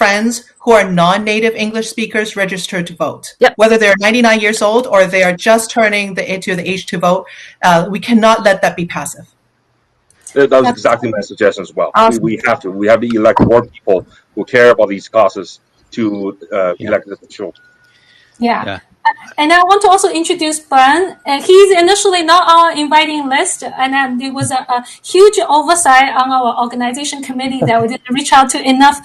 friends who are non-native English speakers register to vote. Yep. Whether they're 99 years old or they are just turning the age to vote, we cannot let that be passive. That was exactly my suggestion as well. Awesome. We have to elect more people who care about these causes to elect the officials. Yeah. And I want to also introduce Ben. He's initially not on our inviting list, and then there was a huge oversight on our organization committee that we didn't reach out to enough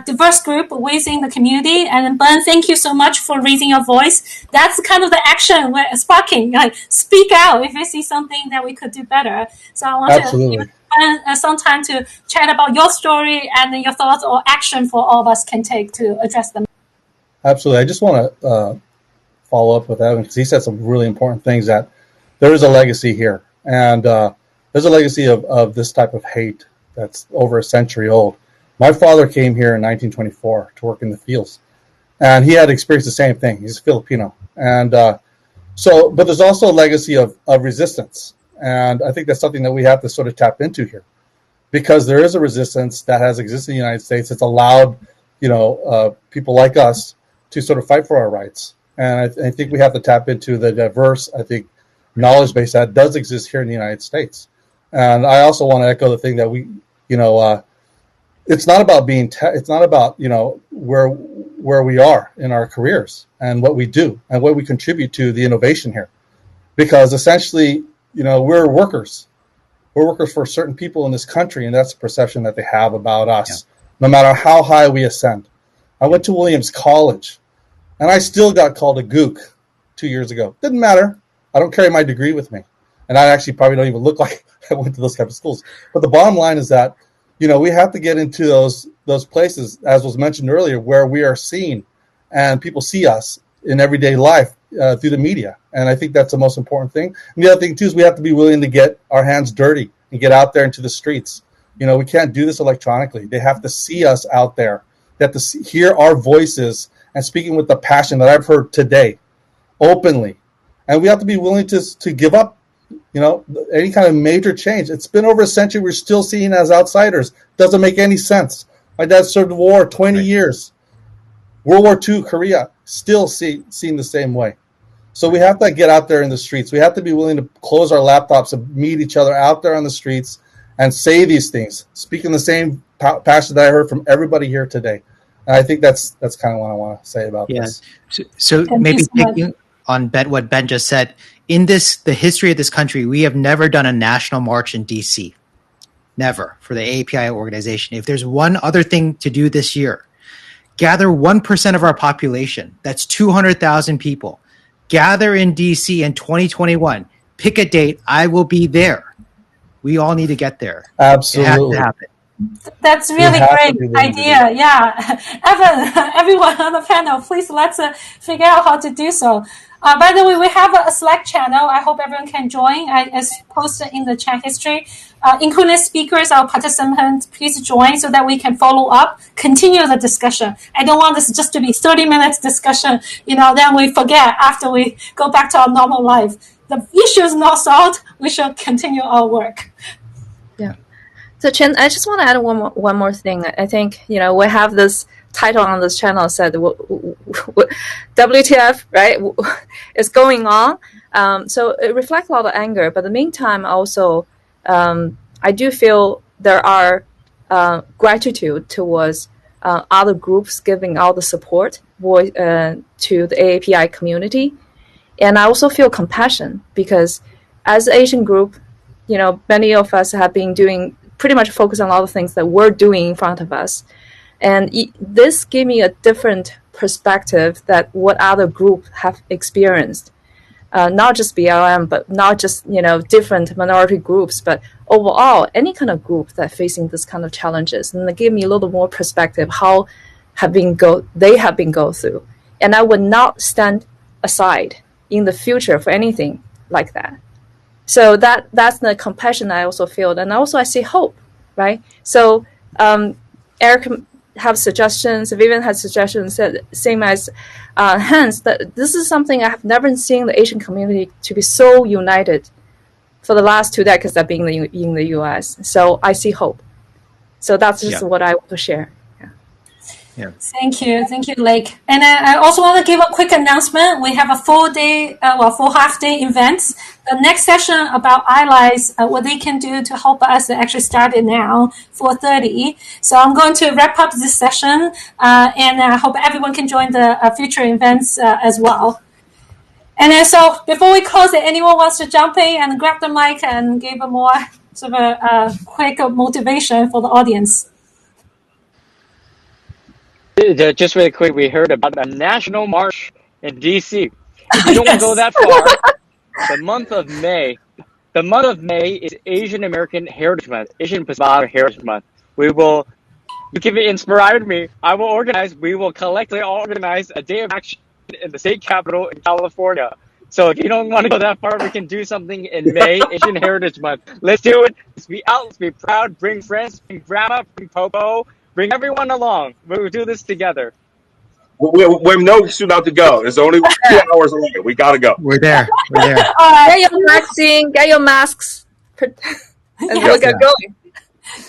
diverse group within the community. And Ben, thank you so much for raising your voice. That's kind of the action we're sparking. Like, speak out if you see something that we could do better. So I want to give Ben some time to chat about your story and your thoughts or action for all of us can take to address them. Absolutely. I just want to follow up with Evan because he said some really important things, that there is a legacy here. And there's a legacy of this type of hate that's over a century old. My father came here in 1924 to work in the fields, and he had experienced the same thing. He's Filipino. And but there's also a legacy of resistance. And I think that's something that we have to sort of tap into here, because there is a resistance that has existed in the United States. It's allowed, people like us to sort of fight for our rights. And I think we have to tap into the diverse, knowledge base that does exist here in the United States. And I also want to echo the thing that we, it's not about it's not about, where we are in our careers and what we do and what we contribute to the innovation here. Because essentially, we're workers. We're workers for certain people in this country, and that's the perception that they have about us, no matter how high we ascend. I went to Williams College, and I still got called a gook 2 years ago. Didn't matter. I don't carry my degree with me. And I actually probably don't even look like I went to those type of schools. But the bottom line is that, we have to get into those places, as was mentioned earlier, where we are seen and people see us in everyday life through the media. And I think that's the most important thing. And the other thing, too, is we have to be willing to get our hands dirty and get out there into the streets. We can't do this electronically. They have to see us out there. They have to hear our voices and speaking with the passion that I've heard today, openly. And we have to be willing to give up, any kind of major change. It's been over a century. We're still seen as outsiders. Doesn't make any sense. My dad served the war 20 years. World War II, Korea, still seen the same way. So we have to get out there in the streets. We have to be willing to close our laptops and meet each other out there on the streets and say these things, speaking the same passion that I heard from everybody here today. And I think that's kind of what I want to say about this. So maybe taking on what Ben just said, in the history of this country, we have never done a national march in DC. Never, for the AAPI organization. If there's one other thing to do this year, gather 1% of our population. That's 200,000 people. Gather in DC in 2021. Pick a date. I will be there. We all need to get there. Absolutely. It has to happen. That's really great idea. Yeah. Evan, everyone on the panel, please let's figure out how to do so. By the way, we have a Slack channel. I hope everyone can join. As posted in the chat history, including speakers, our participants, please join so that we can follow up, continue the discussion. I don't want this just to be 30 minutes discussion, then we forget after we go back to our normal life. The issue is not solved. We should continue our work. Yeah. So Chen, I just want to add one more thing. I think, we have this title on this channel said WTF, right, is going on. So it reflects a lot of anger. But in the meantime, also, I do feel there are gratitude towards other groups giving all the support to the AAPI community. And I also feel compassion because as an Asian group, many of us have been doing pretty much focus on all the things that we're doing in front of us. And this gave me a different perspective that what other groups have experienced. Not just BLM, but not just, different minority groups, but overall, any kind of group that facing this kind of challenges. And it gave me a little more perspective how they have been go through. And I would not stand aside in the future for anything like that. So that's the compassion I also feel. And also I see hope, right? So Eric have suggestions, Vivian has suggestions, same as Hans, that this is something I have never seen the Asian community to be so united for the last 2 decades of being in the U.S. So I see hope. So that's just what I want to share. Yeah. Yeah. Thank you, Lake. And I also want to give a quick announcement. We have a full half day events. The next session about allies, what they can do to help us actually started now, 4:30. So I'm going to wrap up this session, and I hope everyone can join the future events as well. And then, so before we close it, anyone wants to jump in and grab the mic and give a more sort of a quick motivation for the audience? Just really quick, we heard about a national march in DC. If you don't go that far, the month of May is Asian American Heritage Month, Asian Pacific Heritage Month. We will, because it inspired me, we will collectively organize a day of action in the state capitol in California. So if you don't want to go that far, we can do something in May, Asian Heritage Month. Let's do it. Let's be out. Let's be proud. Bring friends. Bring grandma. Bring Popo. Bring everyone along. We'll do this together. We're no soon out to go. It's only 2 hours away. We gotta go. We're there. Get your vaccine. Get your masks. And we'll get going.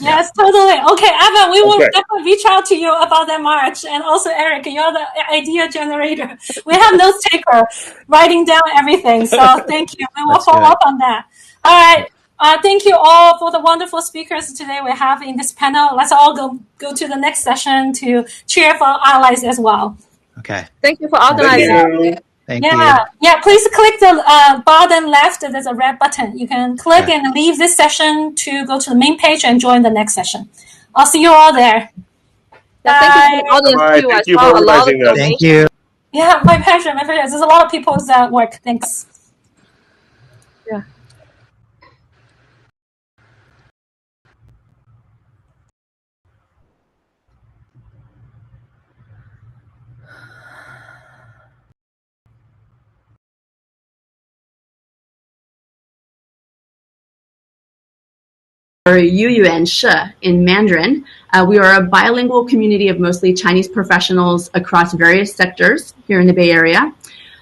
Yes, totally. Okay, Evan, we will definitely reach out to you about that march. And also, Eric, you're the idea generator. We have note taker writing down everything. So thank you. We will follow up on that. All right. Thank you all for the wonderful speakers today we have in this panel. Let's all go to the next session to cheer for our allies as well. Okay. Thank you for organizing. Thank you. Yeah. Please click the bottom left. There's a red button. You can click and leave this session to go to the main page and join the next session. I'll see you all there. Thank you for the audience Thank you for organizing this. Thank you. Yeah, my pleasure. There's a lot of people's work. Thanks. Yeah. Or Yuyuan She in Mandarin. We are a bilingual community of mostly Chinese professionals across various sectors here in the Bay Area.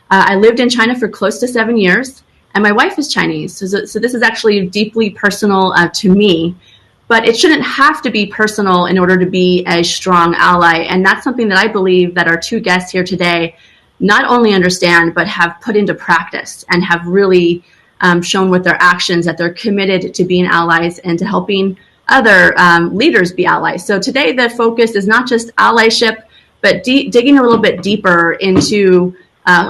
I lived in China for close to 7 years, and my wife is Chinese, so this is actually deeply personal to me, but it shouldn't have to be personal in order to be a strong ally, and that's something that I believe that our two guests here today not only understand, but have put into practice and have really shown with their actions that they're committed to being allies and to helping other leaders be allies. So today the focus is not just allyship, but digging a little bit deeper into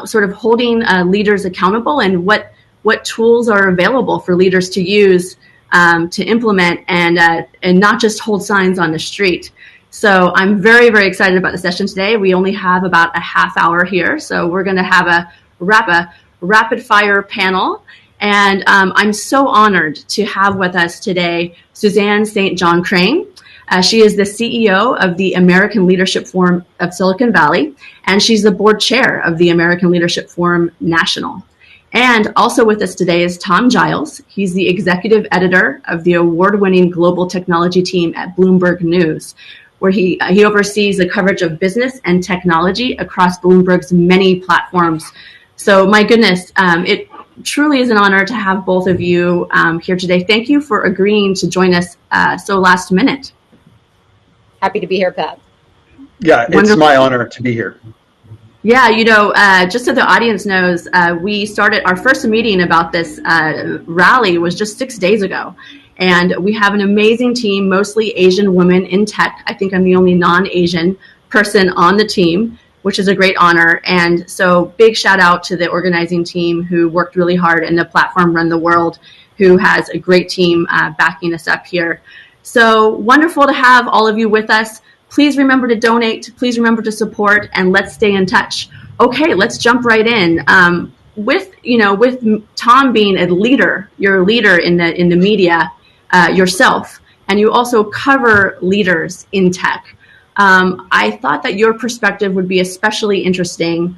sort of holding leaders accountable and what tools are available for leaders to use to implement and not just hold signs on the street. So I'm very, very excited about the session today. We only have about a half hour here, so we're going to have a rapid fire panel. And I'm so honored to have with us today Suzanne St. John Crane. She is the CEO of the American Leadership Forum of Silicon Valley, and she's the board chair of the American Leadership Forum National. And also with us today is Tom Giles. He's the executive editor of the award-winning global technology team at Bloomberg News, where he oversees the coverage of business and technology across Bloomberg's many platforms. So my goodness, it truly is an honor to have both of you here today. Thank you for agreeing to join us so last minute. Happy to be here, Pat. Yeah, it's my honor to be here. Yeah, just so the audience knows, we started our first meeting about this rally was just 6 days ago. And we have an amazing team, mostly Asian women in tech. I think I'm the only non-Asian person on the team, which is a great honor. And so big shout out to the organizing team who worked really hard, and the platform Run the World, who has a great team backing us up here. So wonderful to have all of you with us. Please remember to donate, please remember to support, and let's stay in touch. Okay, let's jump right in. With Tom being a leader, you're a leader in the media yourself, and you also cover leaders in tech. I thought that your perspective would be especially interesting,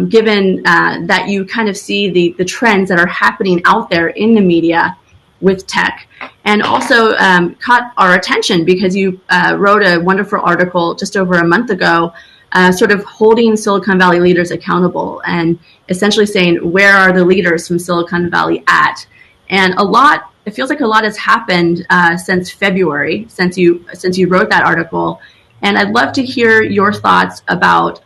given that you kind of see the trends that are happening out there in the media with tech, and also caught our attention because you wrote a wonderful article just over a month ago, sort of holding Silicon Valley leaders accountable and essentially saying, where are the leaders from Silicon Valley at? And it feels like a lot has happened since February, since you wrote that article. And I'd love to hear your thoughts about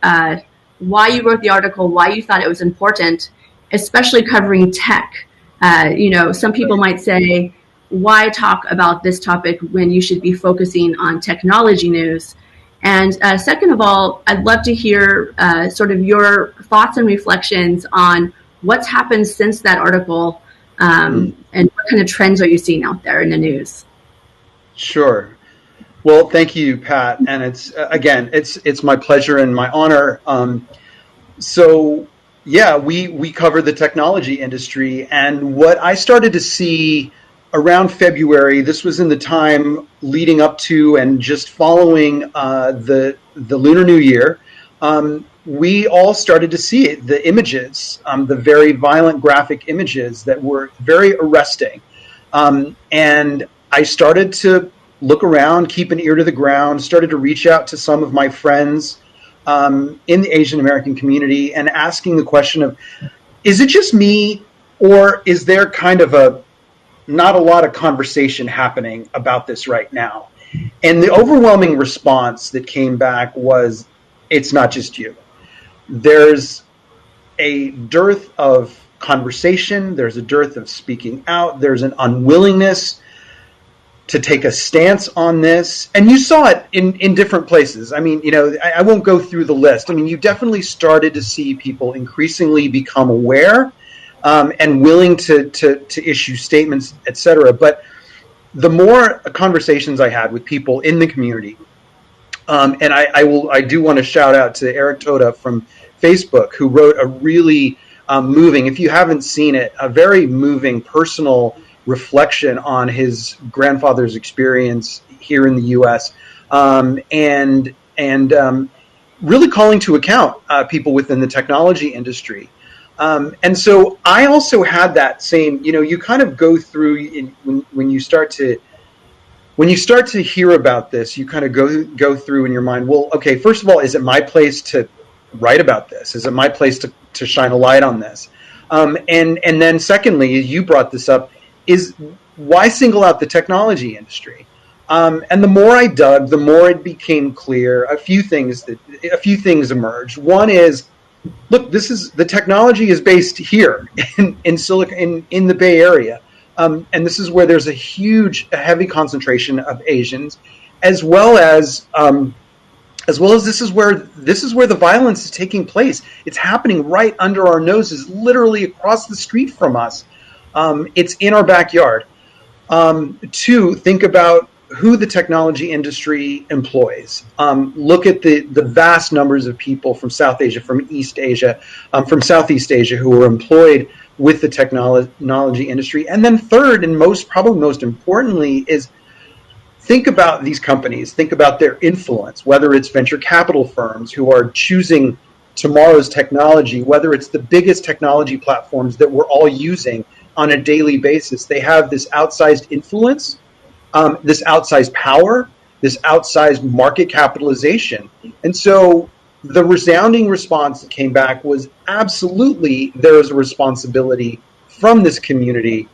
why you wrote the article, why you thought it was important, especially covering tech. Some people might say, why talk about this topic when you should be focusing on technology news? And second of all, I'd love to hear sort of your thoughts and reflections on what's happened since that article, and what kind of trends are you seeing out there in the news? Sure. Well, thank you, Pat. And it's my pleasure and my honor. We cover the technology industry, and what I started to see around February, this was in the time leading up to and just following the Lunar New Year, we all started to see it, the images, the very violent graphic images that were very arresting. And I started to look around, keep an ear to the ground, started to reach out to some of my friends in the Asian American community and asking the question of, is it just me, or is there kind of not a lot of conversation happening about this right now? And the overwhelming response that came back was, it's not just you. There's a dearth of conversation. There's a dearth of speaking out. There's an unwillingness to take a stance on this. And you saw it in different places. I mean, I won't go through the list. I mean, you definitely started to see people increasingly become aware and willing to issue statements, et cetera. But the more conversations I had with people in the community, and I do want to shout out to Eric Toda from Facebook, who wrote a really moving, if you haven't seen it, a very moving personal reflection on his grandfather's experience here in the U.S. and really calling to account people within the technology industry. And so I also had that same, you kind of go through when you start to hear about this, you kind of go through in your mind, well, okay, first of all, is it my place to write about this? Is it my place to shine a light on this? And then secondly, you brought this up, is why single out the technology industry? And the more I dug, the more it became clear. A few things emerged. One is, look, the technology is based here in Silicon in the Bay Area, and this is where there's a heavy concentration of Asians, as well as this is where the violence is taking place. It's happening right under our noses, literally across the street from us. It's in our backyard. Two, think about who the technology industry employs. Look at the vast numbers of people from South Asia, from East Asia, from Southeast Asia who are employed with the technology industry. And then third, and probably most importantly, is think about these companies, think about their influence, whether it's venture capital firms who are choosing tomorrow's technology, whether it's the biggest technology platforms that we're all using on a daily basis. They have this outsized influence, this outsized power, this outsized market capitalization. And so the resounding response that came back was absolutely there is a responsibility from this community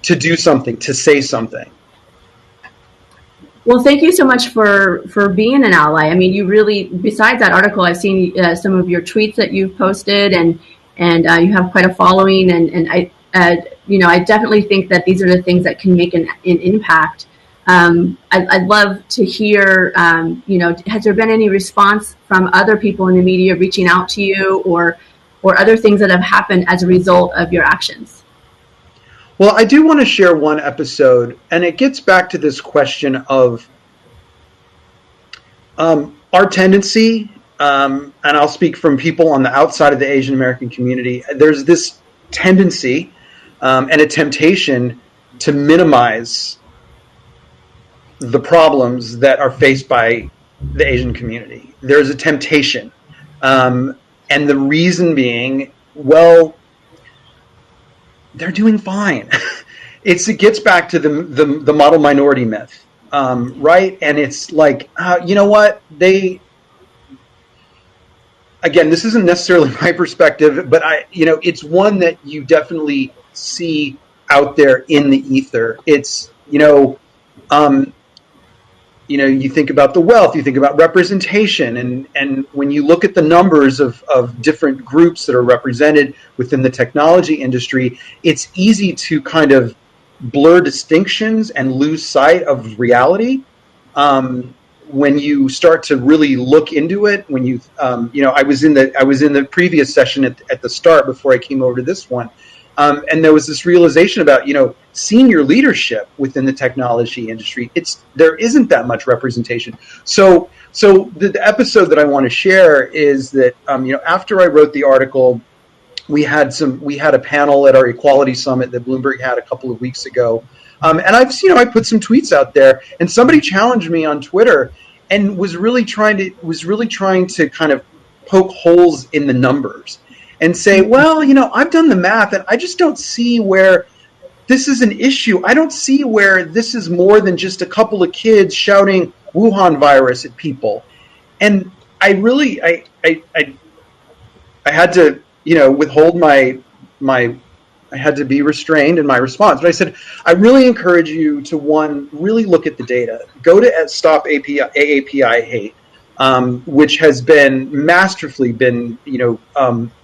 to do something, to say something. Well, thank you so much for being an ally. I mean, you really, besides that article, I've seen some of your tweets that you've posted, and you have quite a following, and I definitely think that these are the things that can make an impact. I'd love to hear, has there been any response from other people in the media reaching out to you, or other things that have happened as a result of your actions? Well, I do want to share one episode, and it gets back to this question of our tendency, and I'll speak from people on the outside of the Asian American community. There's this tendency and a temptation to minimize the problems that are faced by the Asian community. There's a temptation. And the reason being, well, they're doing fine. It gets back to the model minority myth, right? And it's like, you know what? Again, this isn't necessarily my perspective, but it's one that you definitely see out there in the ether. It's, you think about the wealth, you think about representation, and when you look at the numbers of different groups that are represented within the technology industry, it's easy to kind of blur distinctions and lose sight of reality. When you start to really look into it, when I was in the previous session at the start before I came over to this one, and there was this realization about senior leadership within the technology industry. There isn't that much representation. So the episode that I want to share is that after I wrote the article, we had a panel at our Equality Summit that Bloomberg had a couple of weeks ago. And I put some tweets out there, and somebody challenged me on Twitter and was really trying to kind of poke holes in the numbers and say, well, I've done the math and I just don't see where this is an issue. I don't see where this is more than just a couple of kids shouting Wuhan virus at people. And I really, I had to, withhold I had to be restrained in my response. But I said, I really encourage you to, one, really look at the data. Go to Stop AAPI Hate, which has been masterfully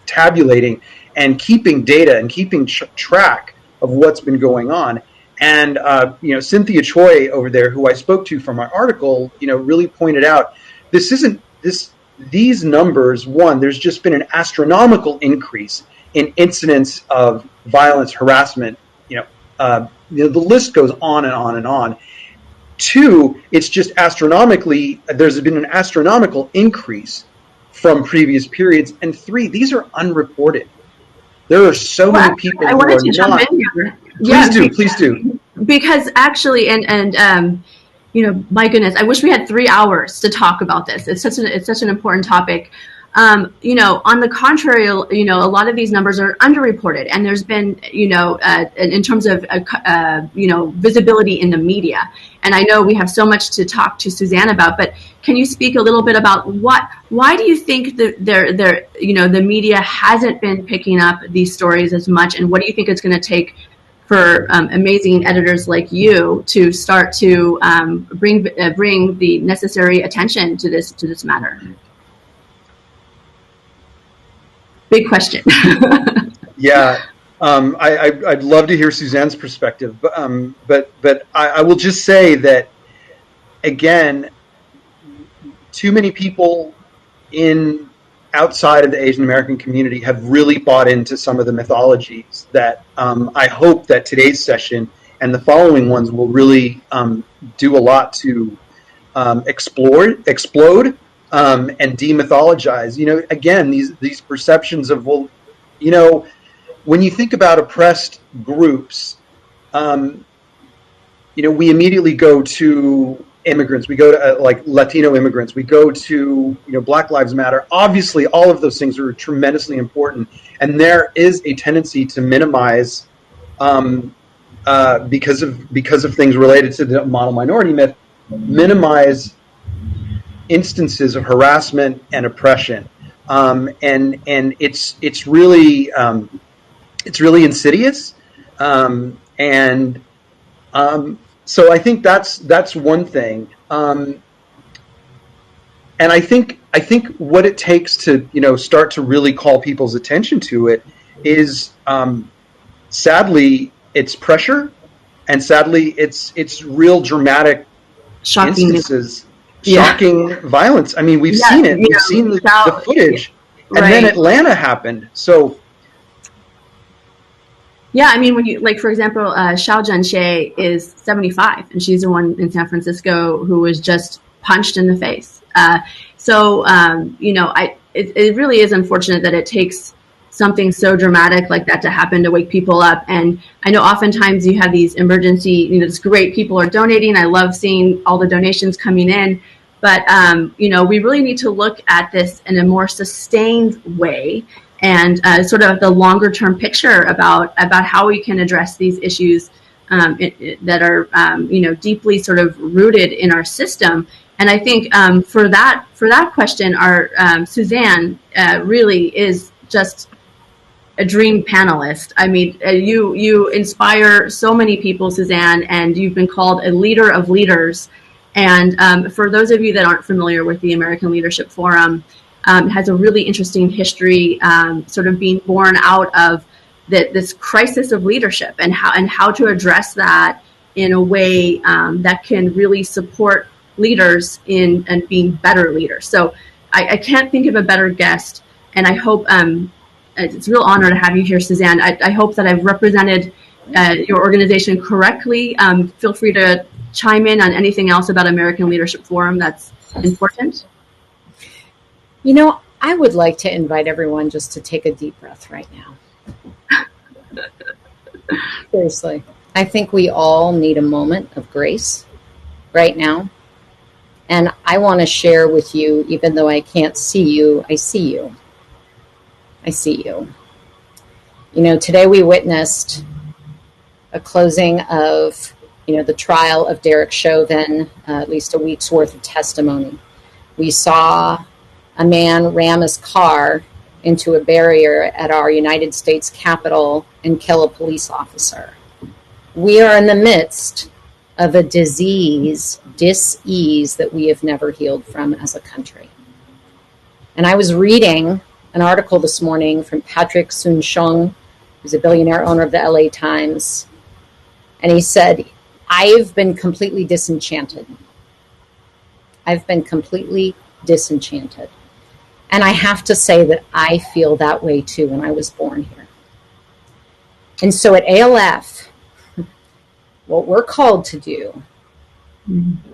tabulating and keeping data and keeping track of what's been going on. And, Cynthia Choi over there, who I spoke to from my article, really pointed out these numbers. One, there's just been an astronomical increase in incidents of violence, harassment. The list goes on and on and on. Two, it's just there's been an astronomical increase from previous periods. And three, these are unreported. There are so many people who are not. Please do. Because actually, my goodness, I wish we had 3 hours to talk about this. It's such an important topic. On the contrary, a lot of these numbers are underreported, and there's been, in terms of, visibility in the media. And I know we have so much to talk to Suzanne about, but can you speak a little bit about why do you think that the media hasn't been picking up these stories as much, and what do you think it's going to take for amazing editors like you to start to bring the necessary attention to this matter? Big question. Yeah, I'd love to hear Suzanne's perspective, but I will just say that, again, too many people outside of the Asian American community have really bought into some of the mythologies that I hope that today's session and the following ones will really do a lot to explode and demythologize. Again, these perceptions of, when you think about oppressed groups, we immediately go to immigrants. We go to like Latino immigrants. We go to Black Lives Matter. Obviously, all of those things are tremendously important, and there is a tendency to minimize because of things related to the model minority myth, minimize instances of harassment and oppression, and it's really insidious, so I think that's one thing, and I think what it takes to start to really call people's attention to it is, sadly, it's pressure, and sadly it's real dramatic instances. Shocking violence. I mean, we've seen it. We've seen the footage, and then Atlanta happened. So, yeah, I mean, when you for example, Xiao Zhenxie is 75, and she's the one in San Francisco who was just punched in the face. It really is unfortunate that it takes something so dramatic like that to happen to wake people up. And I know oftentimes you have these emergency, it's great, people are donating. I love seeing all the donations coming in. But, we really need to look at this in a more sustained way and sort of the longer term picture about how we can address these issues that are, deeply sort of rooted in our system. And I think for that question, our Suzanne really is just a dream panelist. I mean, you inspire so many people, Suzanne, and you've been called a leader of leaders. And for those of you that aren't familiar with the American Leadership Forum, it has a really interesting history, sort of being born out of this crisis of leadership and how to address that in a way that can really support leaders in and being better leaders. So I can't think of a better guest, and I hope it's a real honor to have you here, Suzanne. I hope that I've represented your organization correctly. Feel free to chime in on anything else about American Leadership Forum that's important. You know, I would like to invite everyone just to take a deep breath right now. Seriously. I think we all need a moment of grace right now. And I want to share with you, even though I can't see you, I see you. I see you. You know, today we witnessed a closing of, the trial of Derek Chauvin, at least a week's worth of testimony. We saw a man ram his car into a barrier at our United States Capitol and kill a police officer. We are in the midst of a dis-ease that we have never healed from as a country. And I was reading an article this morning from Patrick Soon-Shiong, who's a billionaire owner of the LA Times. And he said, I've been completely disenchanted. I've been completely disenchanted. And I have to say that I feel that way too when I was born here. And so at ALF, what we're called to do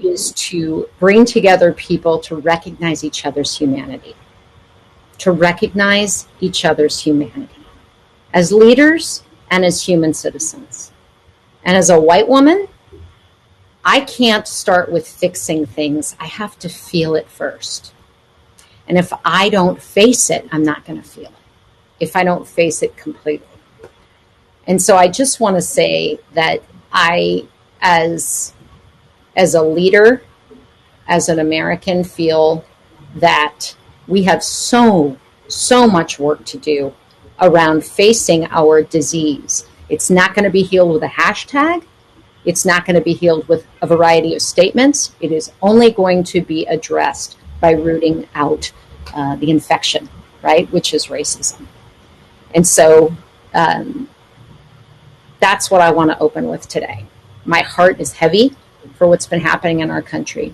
is to bring together people to recognize each other's humanity. To recognize each other's humanity. As leaders and as human citizens. And as a white woman, I can't start with fixing things. I have to feel it first. And if I don't face it, I'm not going to feel it. If I don't face it completely. And so I just want to say that I, as a leader, as an American, feel that we have so much work to do around facing our disease. It's not going to be healed with a hashtag. It's not going to be healed with a variety of statements. It is only going to be addressed by rooting out the infection, right, which is racism. And so that's what I want to open with today. My heart is heavy for what's been happening in our country.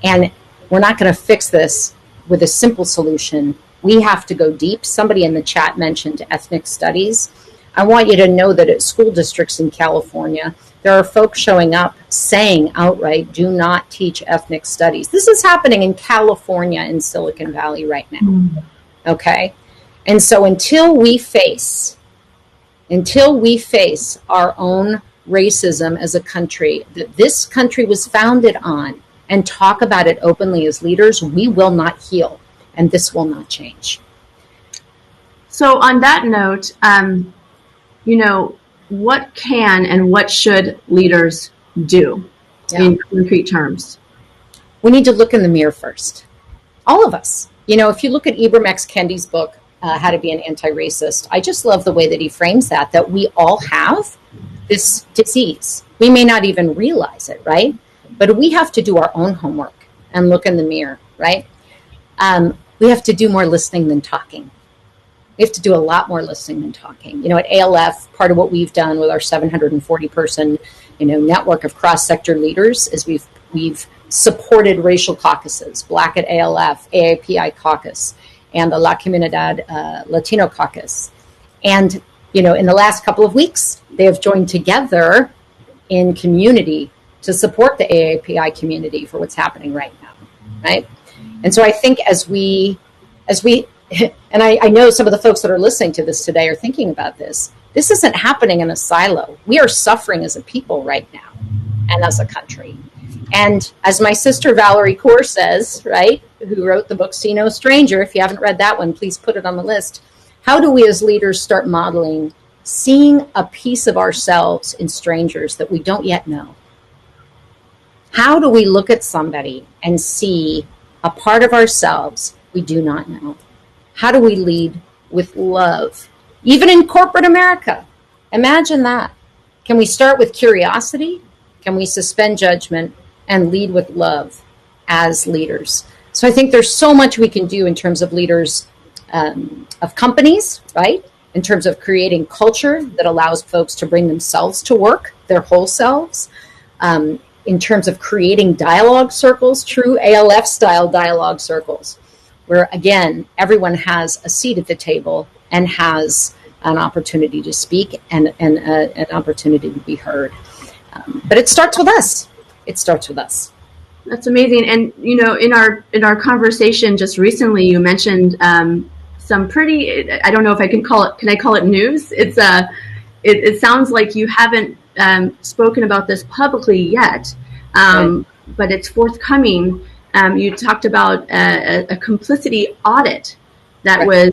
And we're not going to fix this with a simple solution. We have to go deep. Somebody in the chat mentioned ethnic studies. I want you to know that at school districts in California, there are folks showing up saying outright, do not teach ethnic studies. This is happening in California in Silicon Valley right now. Okay? And so until we face our own racism as a country that this country was founded on and talk about it openly as leaders, we will not heal, and this will not change. So on that note, what can and what should leaders do in concrete terms? We need to look in the mirror first. All of us. If you look at Ibram X. Kendi's book, How to Be an Anti-Racist, I just love the way that he frames that we all have this disease. We may not even realize it, right? But we have to do our own homework and look in the mirror, right? We have to do more listening than talking. We have to do a lot more listening than talking. At ALF, part of what we've done with our 740-person, network of cross-sector leaders is we've supported racial caucuses, Black at ALF, AAPI caucus, and the La Comunidad Latino caucus. And, in the last couple of weeks, they have joined together in community to support the AAPI community for what's happening right now, right? And so I think as we and I know some of the folks that are listening to this today are thinking about this. This isn't happening in a silo. We are suffering as a people right now and as a country. And as my sister Valerie Kaur says, right, who wrote the book See No Stranger, if you haven't read that one, please put it on the list. How do we as leaders start modeling seeing a piece of ourselves in strangers that we don't yet know? How do we look at somebody and see a part of ourselves we do not know? How do we lead with love? Even in corporate America. Imagine that. Can we start with curiosity? Can we suspend judgment? and lead with love as leaders. So I think there's so much we can do in terms of leaders of companies, right? In terms of creating culture that allows folks to bring themselves to work, their whole selves. In terms of creating dialogue circles, true ALF style dialogue circles, where again, everyone has a seat at the table and has an opportunity to speak and an opportunity to be heard. But it starts with us. It starts with us. That's amazing. And in our conversation just recently, you mentioned some pretty, I don't know if I can I call it news? It's it sounds like you haven't spoken about this publicly yet, right. But it's forthcoming. You talked about a complicity audit that right. was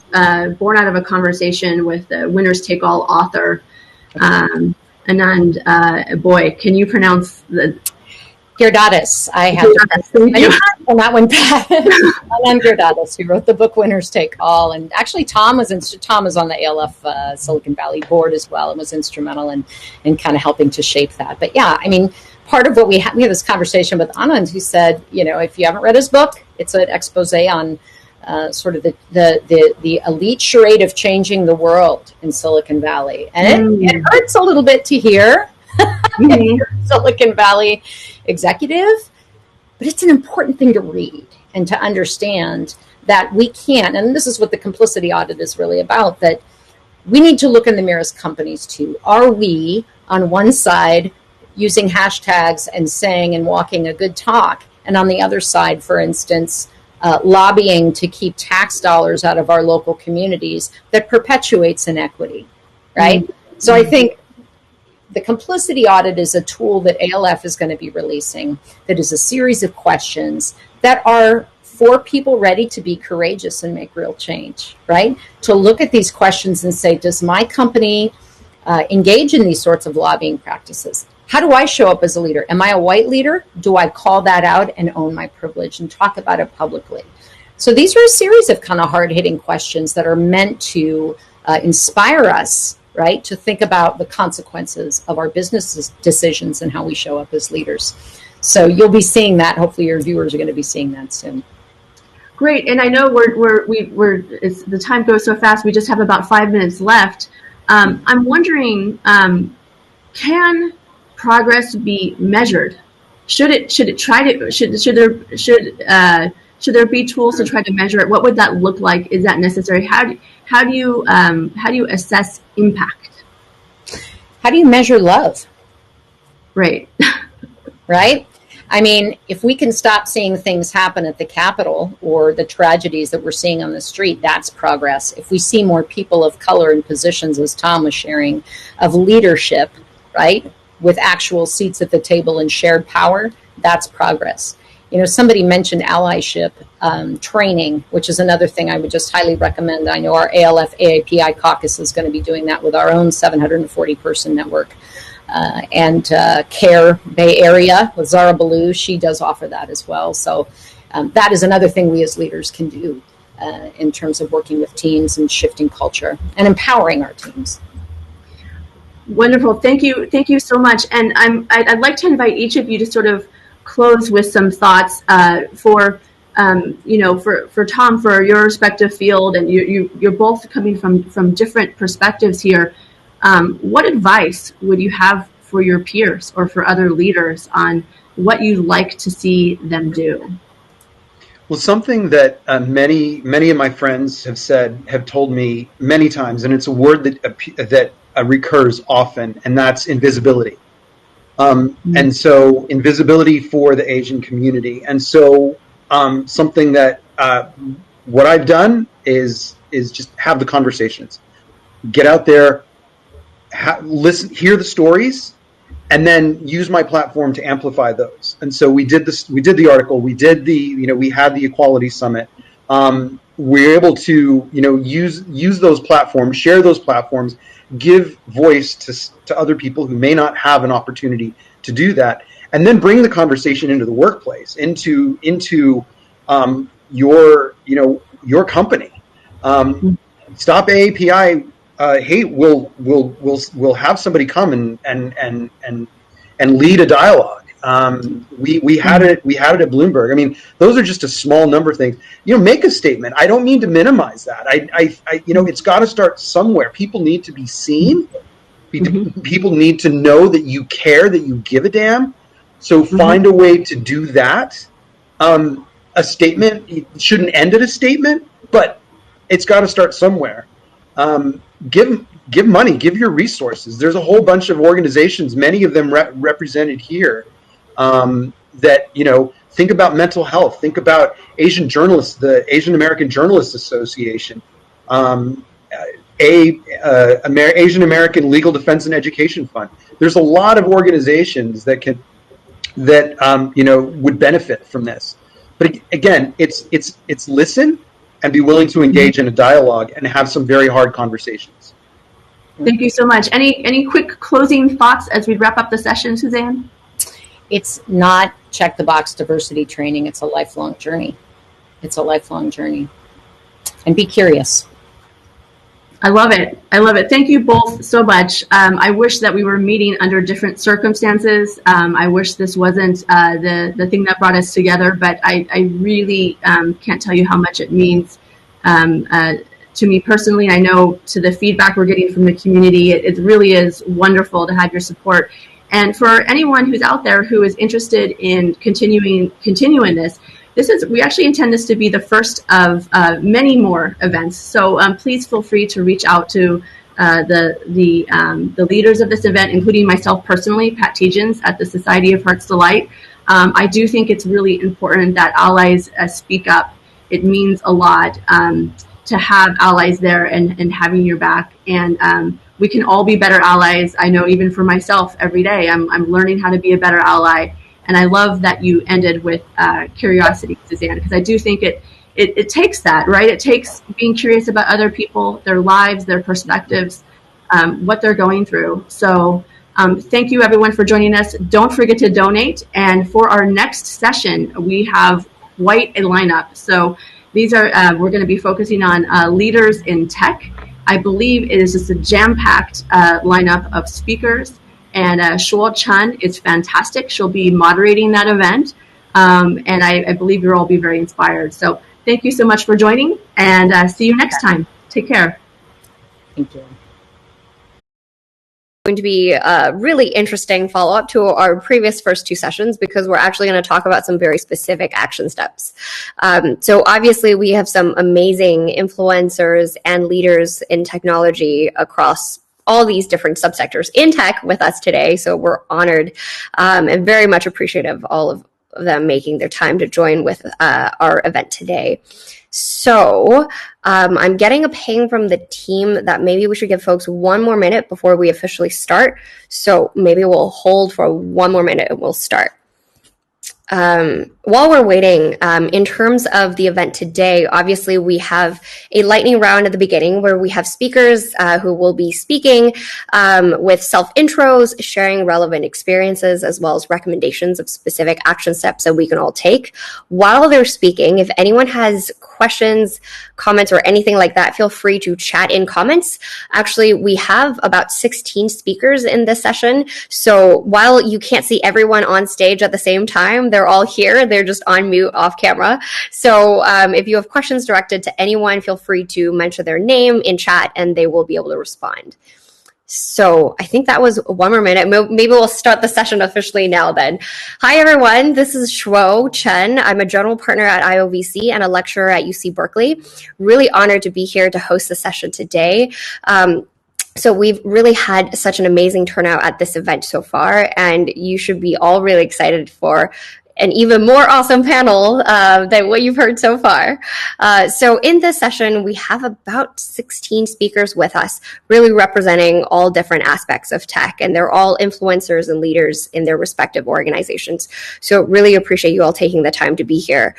born out of a conversation with the Winners Take All author, Anand. Boy, can you pronounce the... Girdatis. I have on that one. Anand Girdatis, who wrote the book Winners Take All, and actually Tom was on the ALF Silicon Valley board as well, and was instrumental in kind of helping to shape that. But yeah, I mean, part of what we had this conversation with Anand, who said, if you haven't read his book, it's an expose on sort of the elite charade of changing the world in Silicon Valley, and it hurts a little bit to hear. Silicon Valley executive, but it's an important thing to read and to understand that we can't, and this is what the complicity audit is really about, that we need to look in the mirror as companies too. Are we on one side using hashtags and saying and walking a good talk, and on the other side, for instance, lobbying to keep tax dollars out of our local communities that perpetuates inequity, right? So I think the complicity audit is a tool that ALF is going to be releasing that is a series of questions that are for people ready to be courageous and make real change, right? To look at these questions and say, does my company engage in these sorts of lobbying practices? How do I show up as a leader? Am I a white leader? Do I call that out and own my privilege and talk about it publicly? So these are a series of kind of hard-hitting questions that are meant to inspire us, right, to think about the consequences of our business decisions and how we show up as leaders. So you'll be seeing that. Hopefully your viewers are going to be seeing that soon. Great. And I know the time goes so fast. We just have about 5 minutes left. I'm wondering, can progress be measured? Should there be tools to try to measure it? What would that look like? Is that necessary? How do you assess impact? How do you measure love? Right. Right? I mean, if we can stop seeing things happen at the Capitol or the tragedies that we're seeing on the street, that's progress. If we see more people of color in positions, as Tom was sharing, of leadership, right, with actual seats at the table and shared power, that's progress. Somebody mentioned allyship training, which is another thing I would just highly recommend. I know our ALF AAPI caucus is going to be doing that with our own 740-person network. And CARE Bay Area with Zara Ballou, she does offer that as well. So that is another thing we as leaders can do in terms of working with teams and shifting culture and empowering our teams. Wonderful. Thank you so much. And I'd like to invite each of you to sort of close with some thoughts for Tom, for your respective field, and you're both coming from different perspectives here. What advice would you have for your peers or for other leaders on what you'd like to see them do? Well, something that many of my friends have told me many times, and it's a word that recurs often, and that's invisibility. And so invisibility for the Asian community. And so something that what I've done is just have the conversations, get out there, listen, hear the stories, and then use my platform to amplify those. And so we did this. We did the article. We did we had the Equality Summit. We're able to use those platforms, share those platforms, give voice to other people who may not have an opportunity to do that, and then bring the conversation into the workplace, into your company. Stop AAPI hate. We'll have somebody come and lead a dialogue. We had it at Bloomberg. I mean, those are just a small number of things. Make a statement. I don't mean to minimize that. It's got to start somewhere. People need to be seen. People need to know that you care, that you give a damn. So find a way to do that. A statement, it shouldn't end at a statement, but it's got to start somewhere. Give money, give your resources. There's a whole bunch of organizations, many of them represented here, that, think about mental health, think about Asian journalists, the Asian American Journalists Association, Asian American Legal Defense and Education Fund. There's a lot of organizations that would benefit from this. But again, it's listen and be willing to engage in a dialogue and have some very hard conversations. Thank you so much. Any quick closing thoughts as we wrap up the session, Suzanne? It's not check the box diversity training. It's a lifelong journey. And be curious. I love it. Thank you both so much. I wish that we were meeting under different circumstances. I wish this wasn't the thing that brought us together, but I really can't tell you how much it means to me personally. I know to the feedback we're getting from the community, it really is wonderful to have your support. And for anyone who's out there who is interested in continuing this, we actually intend this to be the first of many more events. So please feel free to reach out to the leaders of this event, including myself personally, Pat Tegens at the Society of Heart's Delight. I do think it's really important that allies speak up. It means a lot to have allies there and having your back. And we can all be better allies. I know even for myself every day, I'm learning how to be a better ally. And I love that you ended with curiosity, Suzanne, because I do think it takes that, right? It takes being curious about other people, their lives, their perspectives, what they're going through. So thank you, everyone, for joining us. Don't forget to donate. And for our next session, we have quite a lineup. So these are we're going to be focusing on leaders in tech. I believe it is just a jam-packed lineup of speakers. And Shuo Chen is fantastic. She'll be moderating that event. And I believe you'll all be very inspired. So thank you so much for joining, and see you next time. Take care. Thank you. Going to be a really interesting follow-up to our previous first two sessions, because we're actually going to talk about some very specific action steps. So obviously we have some amazing influencers and leaders in technology across all these different subsectors in tech with us today. So we're honored and very much appreciative of all of them making their time to join with our event today. So I'm getting a ping from the team that maybe we should give folks one more minute before we officially start. So maybe we'll hold for one more minute and we'll start. While we're waiting, in terms of the event today, obviously we have a lightning round at the beginning where we have speakers who will be speaking with self-intros, sharing relevant experiences, as well as recommendations of specific action steps that we can all take. While they're speaking, if anyone has questions, comments, or anything like that, feel free to chat in comments. Actually, we have about 16 speakers in this session. So while you can't see everyone on stage at the same time, they're all here. They're just on mute off camera. So if you have questions directed to anyone, feel free to mention their name in chat and they will be able to respond. So I think that was one more minute. Maybe we'll start the session officially now then. Hi, everyone. This is Shuo Chen. I'm a general partner at IOVC and a lecturer at UC Berkeley. Really honored to be here to host the session today. So we've really had such an amazing turnout at this event so far, and you should be all really excited for an even more awesome panel than what you've heard so far. So in this session, we have about 16 speakers with us, really representing all different aspects of tech, and they're all influencers and leaders in their respective organizations. So really appreciate you all taking the time to be here.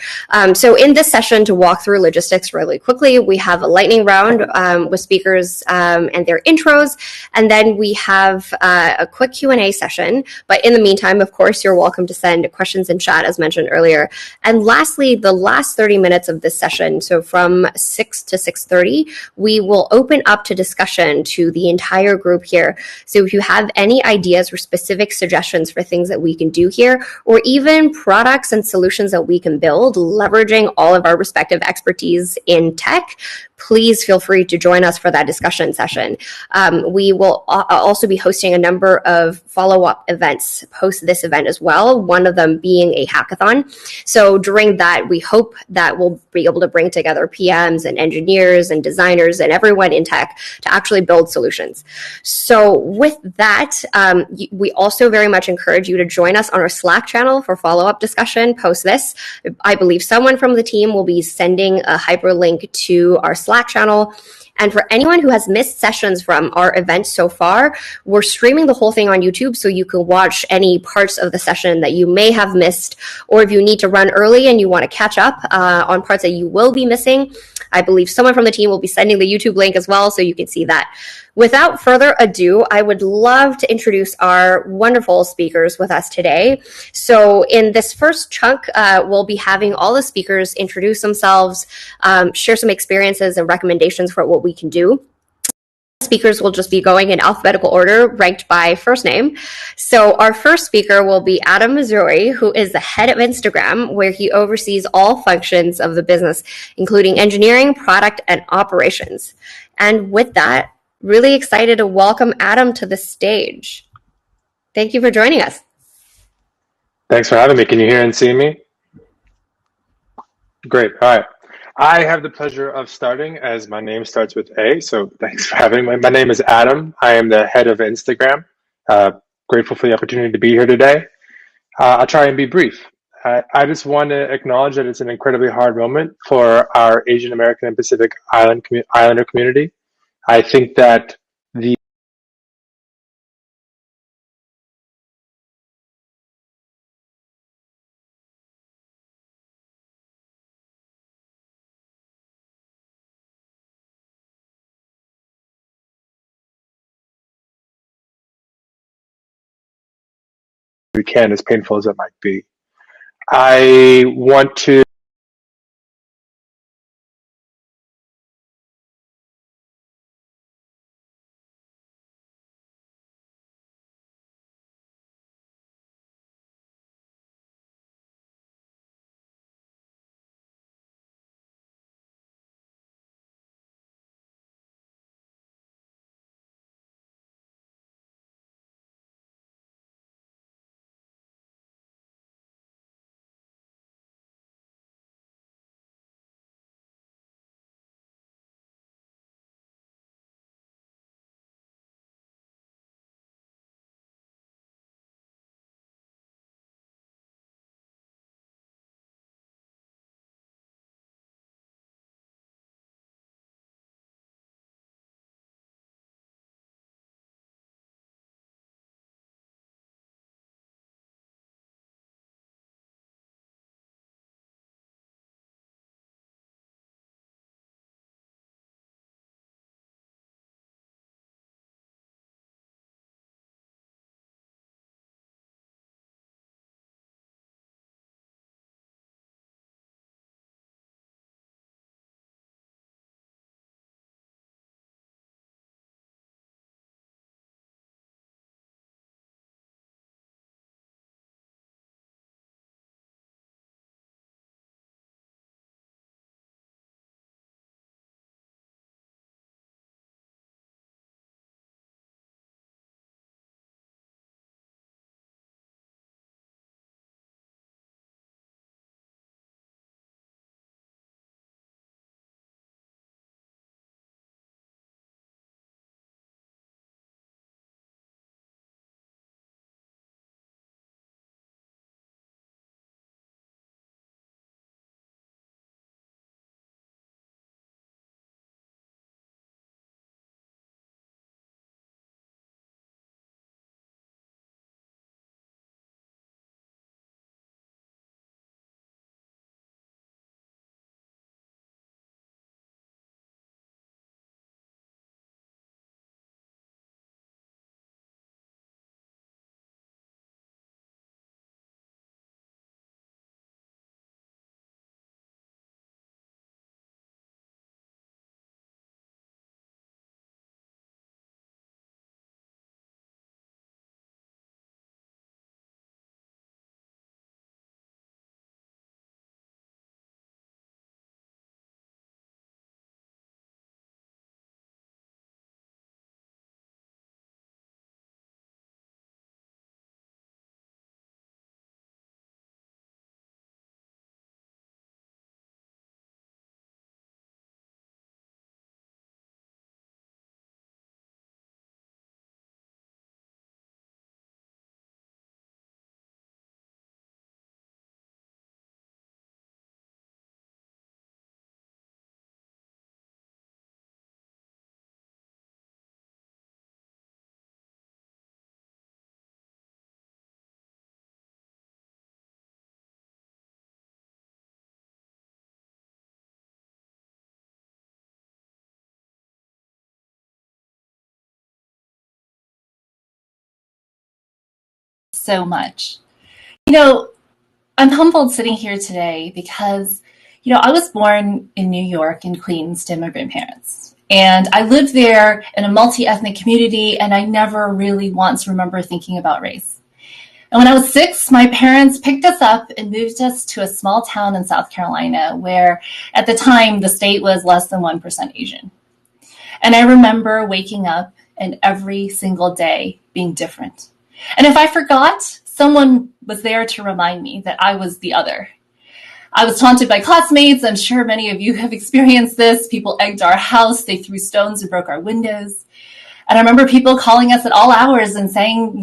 So in this session, to walk through logistics really quickly, we have a lightning round with speakers and their intros, and then we have a quick Q&A session. But in the meantime, of course, you're welcome to send questions in chat, as mentioned earlier. And lastly, the last 30 minutes of this session, so from 6 to 6:30, we will open up to discussion to the entire group here. So if you have any ideas or specific suggestions for things that we can do here, or even products and solutions that we can build, leveraging all of our respective expertise in tech, please feel free to join us for that discussion session. We will also be hosting a number of follow-up events post this event as well, one of them being a hackathon. So during that, we hope that we'll be able to bring together PMs and engineers and designers and everyone in tech to actually build solutions. So with that, we also very much encourage you to join us on our Slack channel for follow-up discussion post this. I believe someone from the team will be sending a hyperlink to our Slack channel. And for anyone who has missed sessions from our event so far, we're streaming the whole thing on YouTube, so you can watch any parts of the session that you may have missed, or if you need to run early and you want to catch up on parts that you will be missing, I believe someone from the team will be sending the YouTube link as well, so you can see that. Without further ado, I would love to introduce our wonderful speakers with us today. So in this first chunk, we'll be having all the speakers introduce themselves, share some experiences and recommendations for what we can do. Speakers will just be going in alphabetical order, ranked by first name. So our first speaker will be Adam Missouri, who is the head of Instagram, where he oversees all functions of the business, including engineering, product, and operations. And with that, really excited to welcome Adam to the stage. Thank you for joining us. Thanks for having me. Can you hear and see me? Great. All right. I have the pleasure of starting as my name starts with A, so thanks for having me. My name is Adam. I am the head of Instagram. Grateful for the opportunity to be here today. I'll try and be brief. I just want to acknowledge that it's an incredibly hard moment for our Asian American and Pacific Islander community. I think that the we can, as painful as it might be. I want to so much. I'm humbled sitting here today because, I was born in New York in Queens to immigrant parents. And I lived there in a multi-ethnic community, and I never really once remember thinking about race. And when I was 6, my parents picked us up and moved us to a small town in South Carolina where, at the time, the state was less than 1% Asian. And I remember waking up and every single day being different. And if I forgot, someone was there to remind me that I was the other. I was taunted by classmates. I'm sure many of you have experienced this. People egged our house. They threw stones and broke our windows. And I remember people calling us at all hours and saying,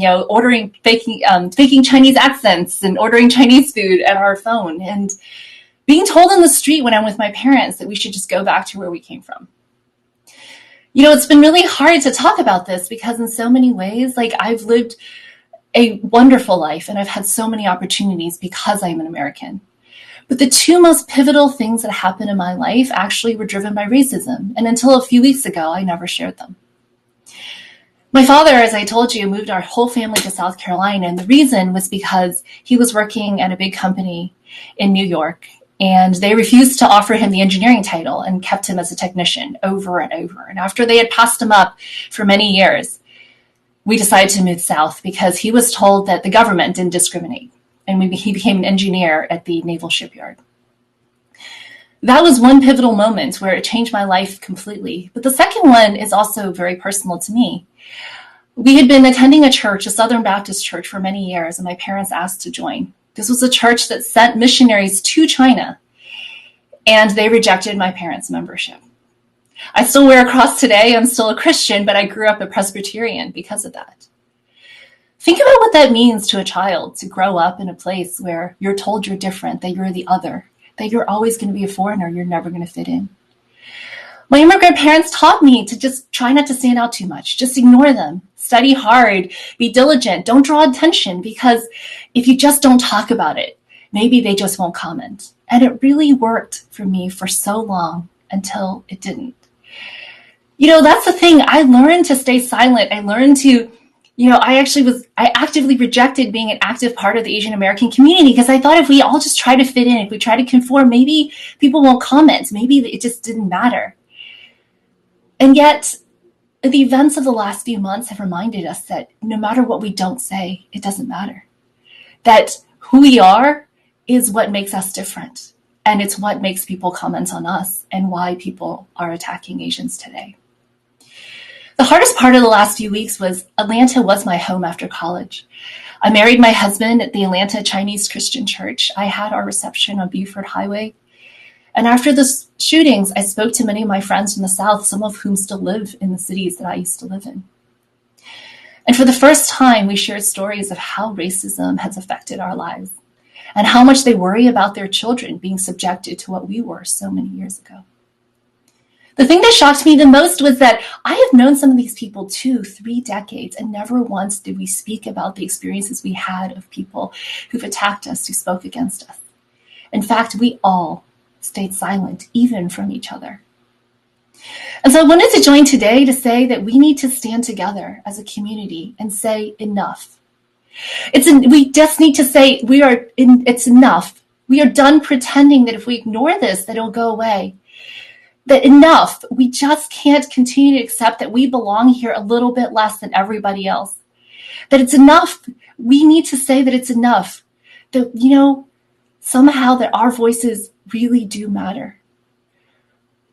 faking Chinese accents and ordering Chinese food at our phone, and being told in the street when I'm with my parents that we should just go back to where we came from. It's been really hard to talk about this because in so many ways, I've lived a wonderful life and I've had so many opportunities because I'm an American. But the two most pivotal things that happened in my life actually were driven by racism. And until a few weeks ago, I never shared them. My father, as I told you, moved our whole family to South Carolina. And the reason was because he was working at a big company in New York, and they refused to offer him the engineering title and kept him as a technician over and over. And after they had passed him up for many years, we decided to move south because he was told that the government didn't discriminate. And he became an engineer at the naval shipyard. That was one pivotal moment where it changed my life completely. But the second one is also very personal to me. We had been attending a church, a Southern Baptist church, for many years, and my parents asked to join. This was a church that sent missionaries to China, and they rejected my parents' membership. I still wear a cross today. I'm still a Christian, but I grew up a Presbyterian because of that. Think about what that means to a child to grow up in a place where you're told you're different, that you're the other, that you're always going to be a foreigner, you're never going to fit in. My immigrant parents taught me to just try not to stand out too much. Just ignore them. Study hard. Be diligent. Don't draw attention, because if you just don't talk about it, maybe they just won't comment. And it really worked for me for so long until it didn't. That's the thing. I learned to stay silent. I learned to, I actively rejected being an active part of the Asian American community because I thought if we all just try to fit in, if we try to conform, maybe people won't comment. Maybe it just didn't matter. And yet, the events of the last few months have reminded us that no matter what we don't say, it doesn't matter. That who we are is what makes us different. And it's what makes people comment on us and why people are attacking Asians today. The hardest part of the last few weeks was Atlanta was my home after college. I married my husband at the Atlanta Chinese Christian Church. I had our reception on Buford Highway. And after the shootings, I spoke to many of my friends from the South, some of whom still live in the cities that I used to live in. And for the first time, we shared stories of how racism has affected our lives and how much they worry about their children being subjected to what we were so many years ago. The thing that shocked me the most was that I have known some of these people 2-3 decades, and never once did we speak about the experiences we had of people who've attacked us, who spoke against us. In fact, we all stayed silent, even from each other. And so I wanted to join today to say that we need to stand together as a community and say enough. We just need to say it's enough. We are done pretending that if we ignore this, that it'll go away. That enough. We just can't continue to accept that we belong here a little bit less than everybody else. That it's enough. We need to say that it's enough. That, somehow that our voices really do matter.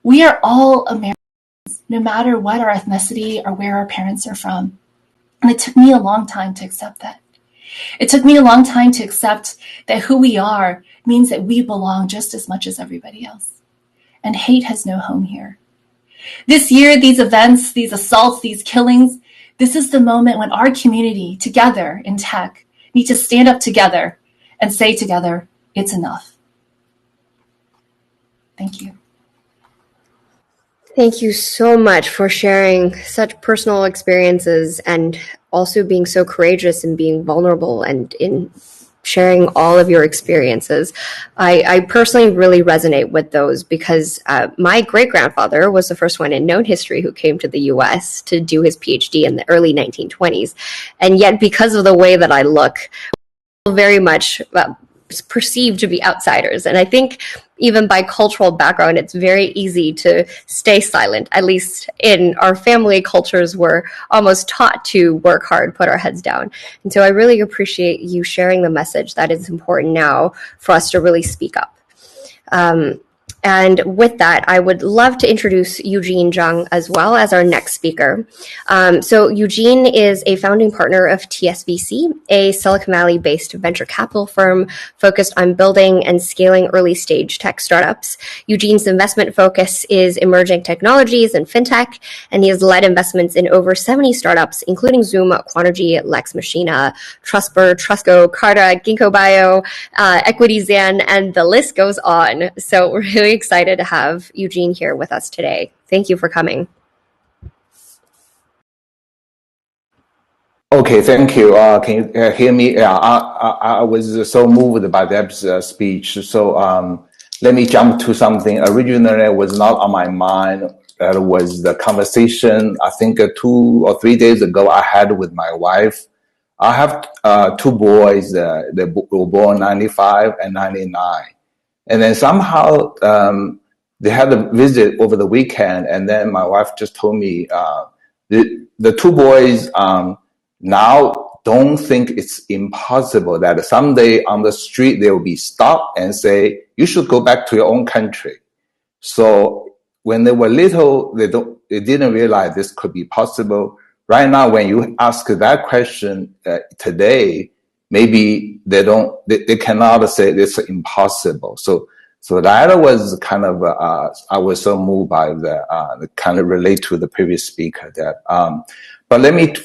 We are all Americans, no matter what our ethnicity or where our parents are from. And it took me a long time to accept that. It took me a long time to accept that who we are means that we belong just as much as everybody else. And hate has no home here. This year, these events, these assaults, these killings, this is the moment when our community together in tech need to stand up together and say together, it's enough. Thank you. Thank you so much for sharing such personal experiences and also being so courageous and being vulnerable and in sharing all of your experiences. I personally really resonate with those because my great-grandfather was the first one in known history who came to the US to do his PhD in the early 1920s. And yet, because of the way that I look, very much perceived to be outsiders. And I think even by cultural background, it's very easy to stay silent. At least in our family cultures, we're almost taught to work hard, put our heads down. And so I really appreciate you sharing the message that it's important now for us to really speak up. And with that, I would love to introduce Eugene Zhang as well as our next speaker. So Eugene is a founding partner of TSVC, a Silicon Valley-based venture capital firm focused on building and scaling early-stage tech startups. Eugene's investment focus is emerging technologies and fintech, and he has led investments in over 70 startups, including Zoom, Quanergy, Lex Machina, Trustber, Trustco, Carta, Ginkgo Bio, EquityZen, and the list goes on. So we're really excited to have Eugene here with us today. Thank you for coming. Okay, thank you. Can you hear me? Yeah, I was so moved by Deb's speech. So let me jump to something. Originally, it was not on my mind. That was the conversation, I think 2 or 3 days ago, I had with my wife. I have 2 boys. They were born 95 and 99. And then somehow they had a visit over the weekend, and then my wife just told me the 2 boys now don't think it's impossible that someday on the street they will be stopped and say, you should go back to your own country. So when they were little, they didn't realize this could be possible. Right now, when you ask that question today, maybe they cannot say it's impossible. So that was kind of, I was so moved by the kind of relate to the previous speaker that, but let me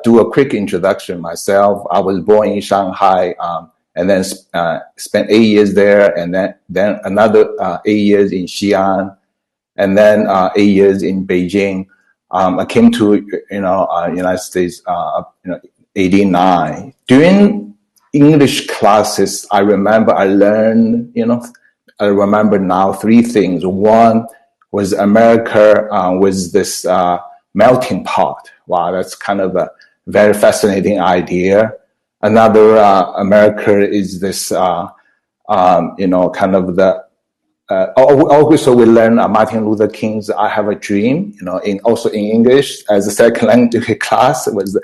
do a quick introduction myself. I was born in Shanghai, and then spent 8 years there, and then another 8 years in Xi'an, and then 8 years in Beijing. I came to United States 89. During English classes, I remember I learned I remember now 3 things. One was America was this melting pot. Wow, that's kind of a very fascinating idea. Another America is this kind of the also we learn Martin Luther King's "I Have a Dream," also in English as a second language class. It was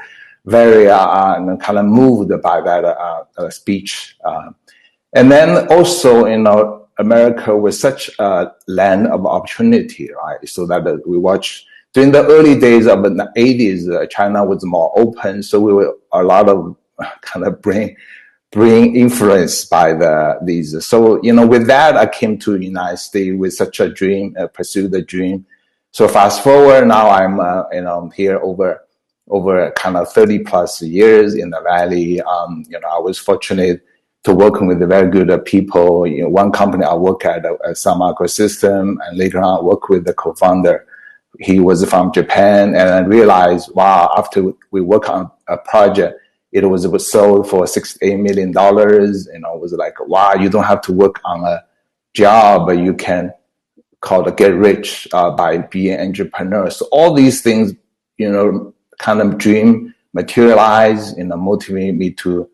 very kind of moved by that speech. And then also, America was such a land of opportunity, right? So that we watch during the early days of the 80s, China was more open. So we were a lot of kind of bring influence by these. So, with that, I came to the United States with such a dream, pursue the dream. So fast forward, now I'm, here over kind of 30 plus years in the Valley. I was fortunate to working with very good people. One company I work at, Sun Microsystem, and later on I worked with the co-founder. He was from Japan, and I realized, wow, after we work on a project, it was sold for $68 million. It was like, wow, you don't have to work on a job, but you can get rich by being an entrepreneur. So all these things, kind of dream materialize, motivate me to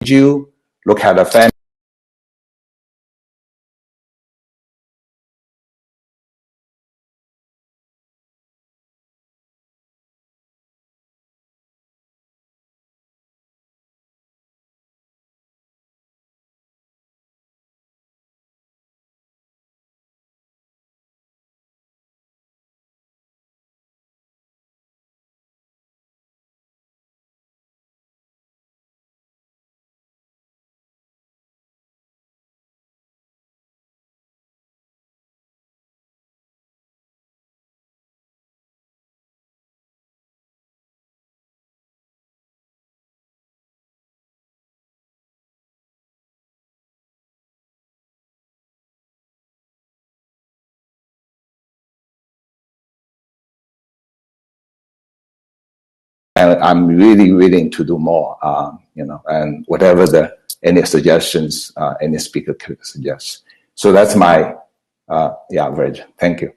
you look at the family. and I'm really willing to do more. And whatever any suggestions, any speaker could suggest. So that's my version. Thank you.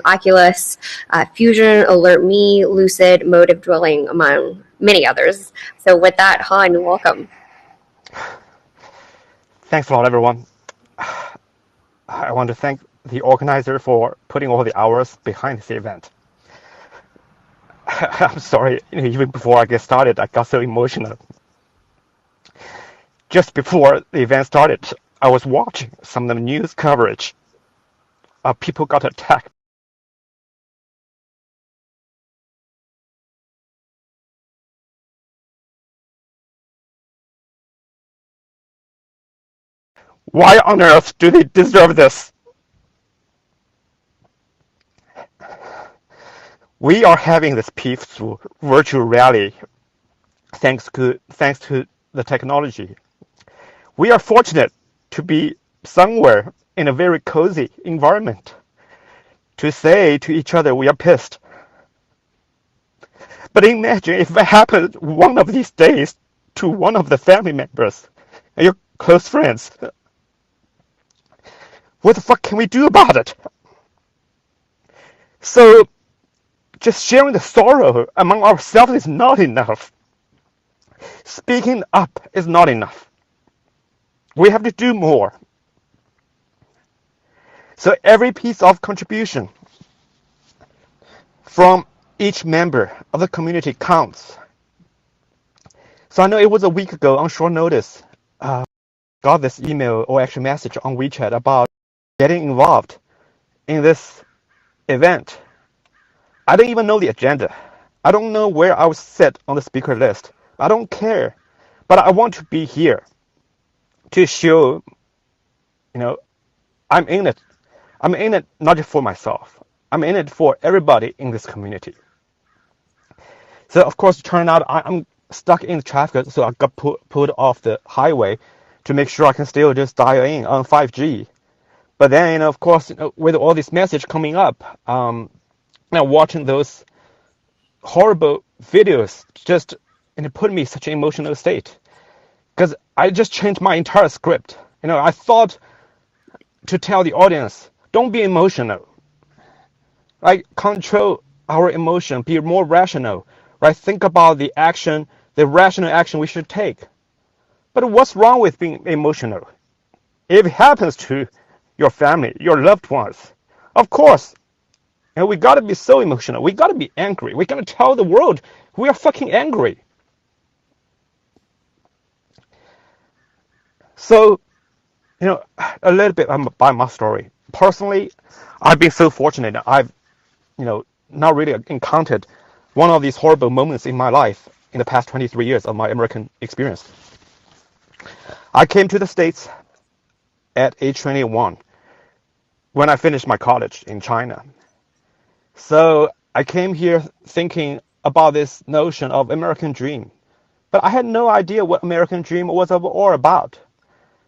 Oculus, Fusion, Alert Me, Lucid, Motive Dwelling, among many others. So with that, Han, welcome. Thanks a lot, everyone. I want to thank the organizer for putting all the hours behind the event. I'm sorry, even before I get started, I got so emotional. Just before the event started, I was watching some of the news coverage. People got attacked. Why on earth do they deserve this? We are having this peaceful virtual rally thanks to the technology. We are fortunate to be somewhere in a very cozy environment to say to each other we are pissed. But imagine if it happened one of these days to one of the family members and your close friends. What the fuck can we do about it? So just sharing the sorrow among ourselves is not enough. Speaking up is not enough. We have to do more. So every piece of contribution from each member of the community counts. So I know it was a week ago on short notice, got this email or actually message on WeChat about getting involved in this event. I don't even know the agenda. I don't know where I was set on the speaker list. I don't care. But I want to be here to show, I'm in it. I'm in it not just for myself. I'm in it for everybody in this community. So of course, it turned out I'm stuck in traffic, so I got pulled off the highway to make sure I can still just dial in on 5G. But then, of course, with all this message coming up, watching those horrible videos just put me in such an emotional state. Because I just changed my entire script. I thought to tell the audience, don't be emotional. Right? Control our emotion, be more rational. Right? Think about the rational action we should take. But what's wrong with being emotional? If it happens to your family, your loved ones, of course, we gotta be so emotional. We gotta be angry. We gotta tell the world we are fucking angry. So, a little bit about my story. Personally, I've been so fortunate. I've, not really encountered one of these horrible moments in my life in the past 23 years of my American experience. I came to the States at age 21 when I finished my college in China. So I came here thinking about this notion of American dream. But I had no idea what American dream was all about.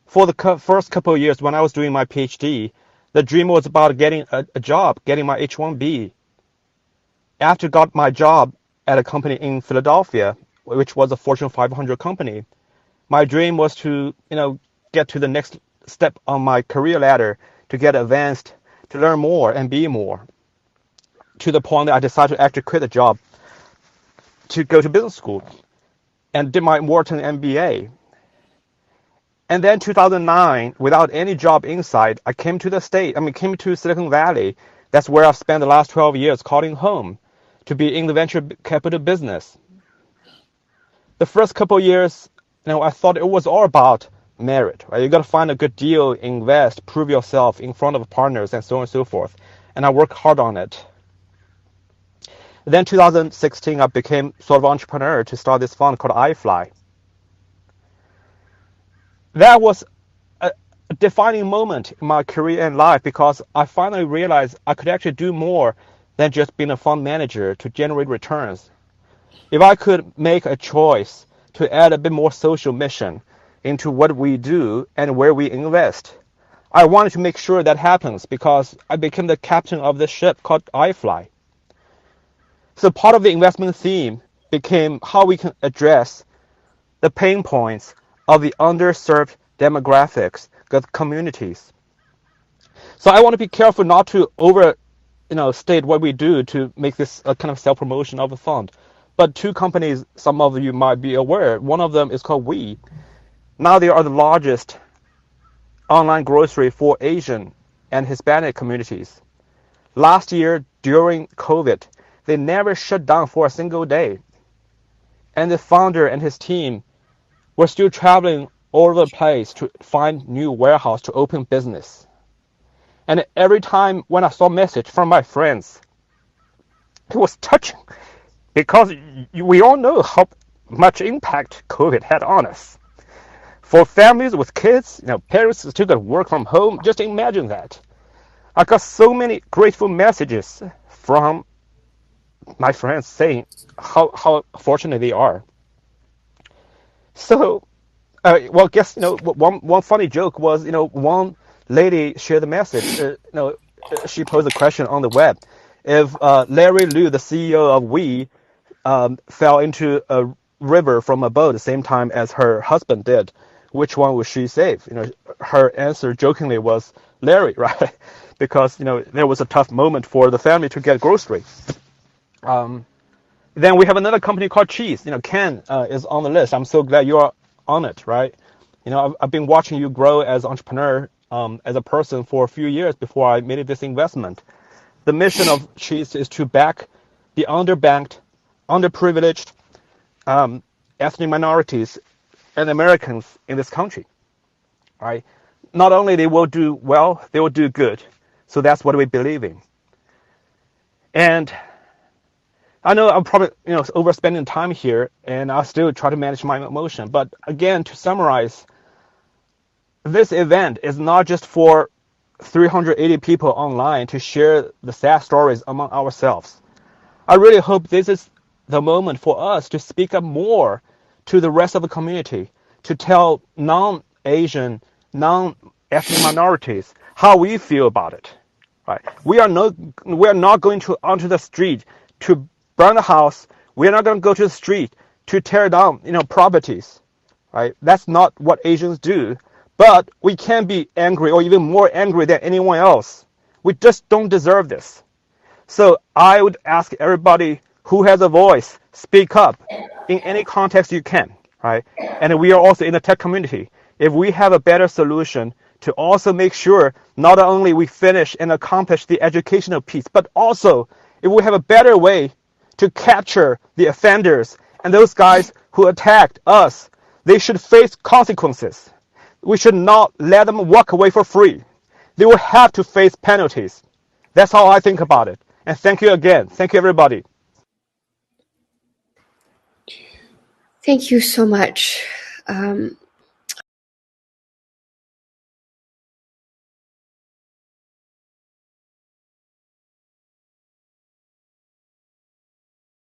For the first couple of years when I was doing my PhD, the dream was about getting a job, getting my H-1B. After I got my job at a company in Philadelphia, which was a Fortune 500 company. My dream was to, get to the next step on my career ladder, to get advanced, to learn more and be more, to the point that I decided to actually quit the job to go to business school and did my Wharton MBA. And then 2009, without any job inside, I came to came to Silicon Valley. That's where I've spent the last 12 years calling home, to be in the venture capital business. The first couple of years, I thought it was all about merit, right? You got to find a good deal, invest, prove yourself in front of partners, and so on and so forth. And I worked hard on it. Then 2016, I became sort of entrepreneur to start this fund called iFly. That was a defining moment in my career and life, because I finally realized I could actually do more than just being a fund manager to generate returns. If I could make a choice to add a bit more social mission into what we do and where we invest, I wanted to make sure that happens, because I became the captain of this ship called iFly. So part of the investment theme became how we can address the pain points of the underserved demographics, the communities. So I want to be careful not to state what we do to make this a kind of self-promotion of a fund. But two companies, some of you might be aware, one of them is called We. Now they are the largest online grocery for Asian and Hispanic communities. Last year, during COVID, they never shut down for a single day. And the founder and his team were still traveling all over the place to find new warehouse to open business. And every time when I saw a message from my friends, it was touching, because we all know how much impact COVID had on us. For families with kids, parents still got to work from home. Just imagine that. I got so many grateful messages from my friends saying how fortunate they are. So, one funny joke was, one lady shared the message. She posed a question on the web. If Larry Liu, the CEO of We, fell into a river from a boat at the same time as her husband did, which one would she save? Her answer jokingly was Larry, right? Because there was a tough moment for the family to get groceries. Then we have another company called Cheese. Ken is on the list. I'm so glad you are on it, right? I've been watching you grow as an entrepreneur, as a person for a few years before I made this investment. The mission of Cheese is to back the underbanked, underprivileged, ethnic minorities and Americans in this country, right? Not only they will do well, they will do good. So that's what we believe in. And I know I'm probably overspending time here, and I'll still try to manage my emotion. But again, to summarize, this event is not just for 380 people online to share the sad stories among ourselves. I really hope this is the moment for us to speak up more to the rest of the community, to tell non-Asian, non-ethnic minorities how we feel about it. Right? We are not going onto the street to burn the house. We are not going to go to the street to tear down, properties. Right? That's not what Asians do. But we can be angry, or even more angry than anyone else. We just don't deserve this. So I would ask everybody who has a voice, speak up in any context you can, right? And we are also in the tech community. If we have a better solution to also make sure not only we finish and accomplish the educational piece, but also if we have a better way to capture the offenders and those guys who attacked us, they should face consequences. We should not let them walk away for free. They will have to face penalties. That's how I think about it. And thank you again. Thank you, everybody. Thank you so much.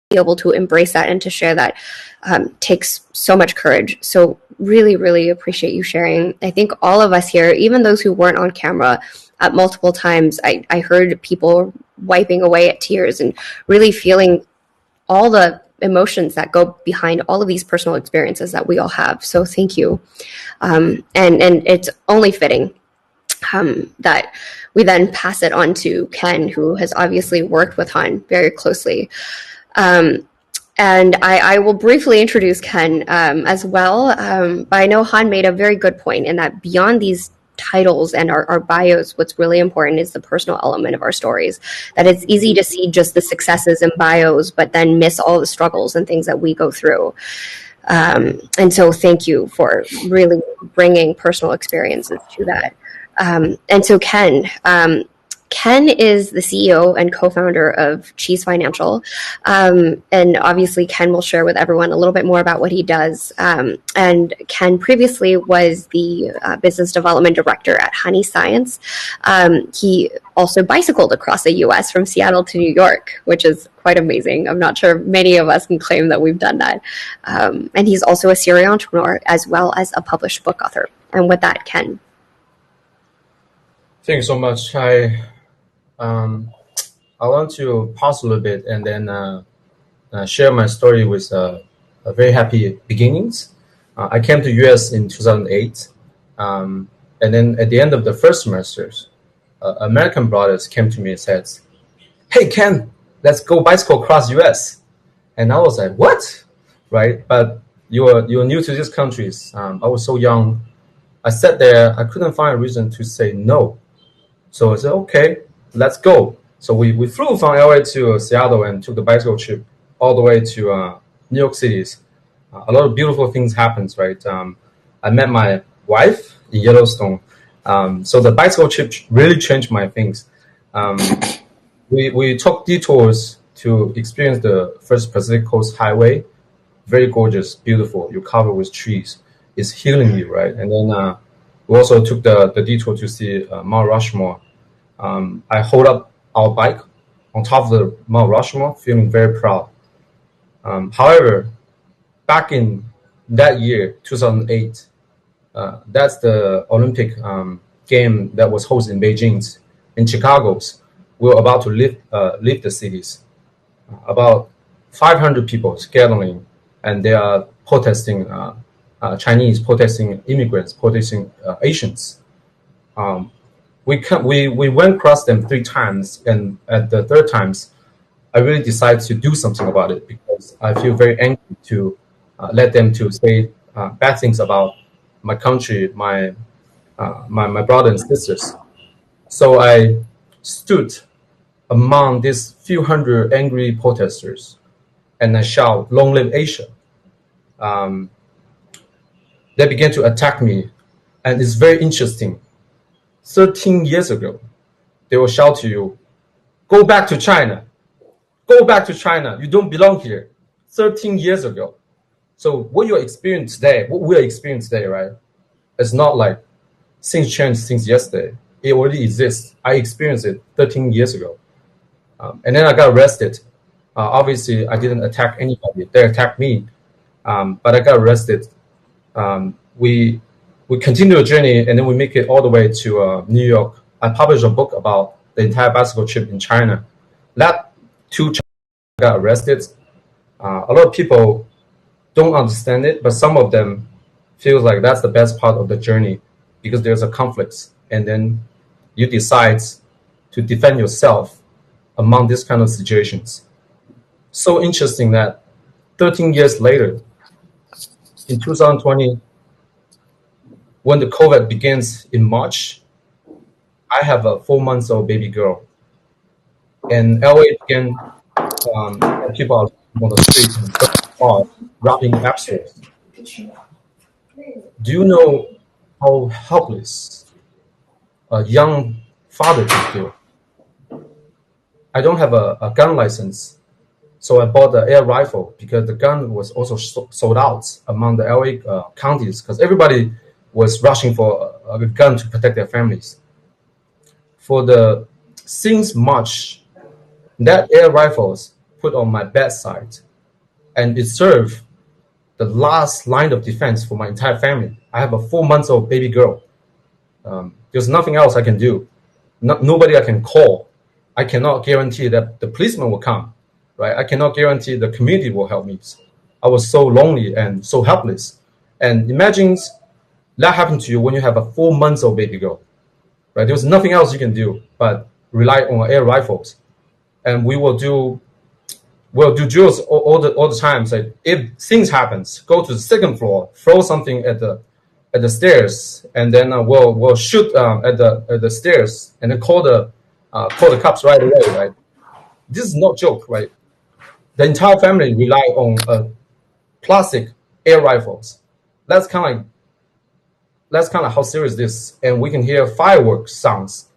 Be able to embrace that and to share that takes so much courage. So really, really appreciate you sharing. I think all of us here, even those who weren't on camera at multiple times, I heard people wiping away at tears and really feeling all the emotions that go behind all of these personal experiences that we all have. So thank you. And it's only fitting that we then pass it on to Ken, who has obviously worked with Han very closely. And I will briefly introduce Ken as well. But I know Han made a very good point in that beyond these titles and our bios, what's really important is the personal element of our stories. That it's easy to see just the successes in bios, but then miss all the struggles and things that we go through. And so thank you for really bringing personal experiences to that. And so Ken is the CEO and co-founder of Cheese Financial. And obviously Ken will share with everyone a little bit more about what he does. And Ken previously was the business development director at Honey Science. He also bicycled across the US from Seattle to New York, which is quite amazing. I'm not sure many of us can claim that we've done that. And he's also a serial entrepreneur as well as a published book author. And with that, Ken. Thank you so much. I want to pause a little bit and then share my story with a very happy beginnings. I came to US in 2008, and then at the end of the first semester, American brothers came to me and said, "Hey Ken, let's go bicycle across US." And I was like, "What?" Right? But you're new to these countries. I was so young. I sat there. I couldn't find a reason to say no. So I said, "Okay, let's go." So we flew from LA to Seattle and took the bicycle trip all the way to New York City. A lot of beautiful things happened, right? I met my wife in Yellowstone. So the bicycle trip really changed my things. We took detours to experience the first Pacific Coast Highway. Very gorgeous, beautiful. You're covered with trees. It's healing you, right? And then we also took the detour to see Mount Rushmore. I hold up our bike on top of the Mount Rushmore, feeling very proud. However, back in that year, 2008, that's the Olympic game that was hosted in Beijing. In Chicago, we were about to leave the cities. About 500 people gathering, and they are protesting Chinese, protesting immigrants, protesting Asians. We went across them 3 times, and at the 3rd times, I really decided to do something about it because I feel very angry to let them to say bad things about my country, my brother and sisters. So I stood among these few hundred angry protesters, and I shout, "Long live Asia!" They began to attack me, and it's very interesting. 13 years ago, they will shout to you, "Go back to China. Go back to China. You don't belong here." 13 years ago. So what you're experiencing today, what we're experiencing today, right? It's not like things changed since yesterday. It already exists. I experienced it 13 years ago. And then I got arrested. Obviously, I didn't attack anybody. They attacked me. But I got arrested. We continue the journey, and then we make it all the way to New York. I published a book about the entire bicycle trip in China. That 2 got arrested. A lot of people don't understand it, but some of them feel like that's the best part of the journey because there's a conflict, and then you decide to defend yourself among these kind of situations. So interesting that 13 years later, in 2020, when the COVID begins in March, I have a 4-month-old baby girl. And LA began, people are on the streets and robbing app stores. Do you know how helpless a young father can feel? I don't have a gun license, so I bought the air rifle because the gun was also sold out among the LA counties because everybody was rushing for a gun to protect their families. Since March, that air rifles put on my bedside, and it served the last line of defense for my entire family. I have a 4-month-old baby girl. There's nothing else I can do. Nobody I can call. I cannot guarantee that the policeman will come. right? I cannot guarantee the community will help me. I was so lonely and so helpless. And imagine that happened to you when you have a 4 months old baby girl, right? There was nothing else you can do but rely on air rifles. And we'll do drills all the time. So if things happens, go to the second floor, throw something at the stairs, and then we'll shoot at the stairs, and then call the cops right away. Right? This is not joke, right? The entire family rely on plastic air rifles. That's kind of how serious this is. And we can hear fireworks sounds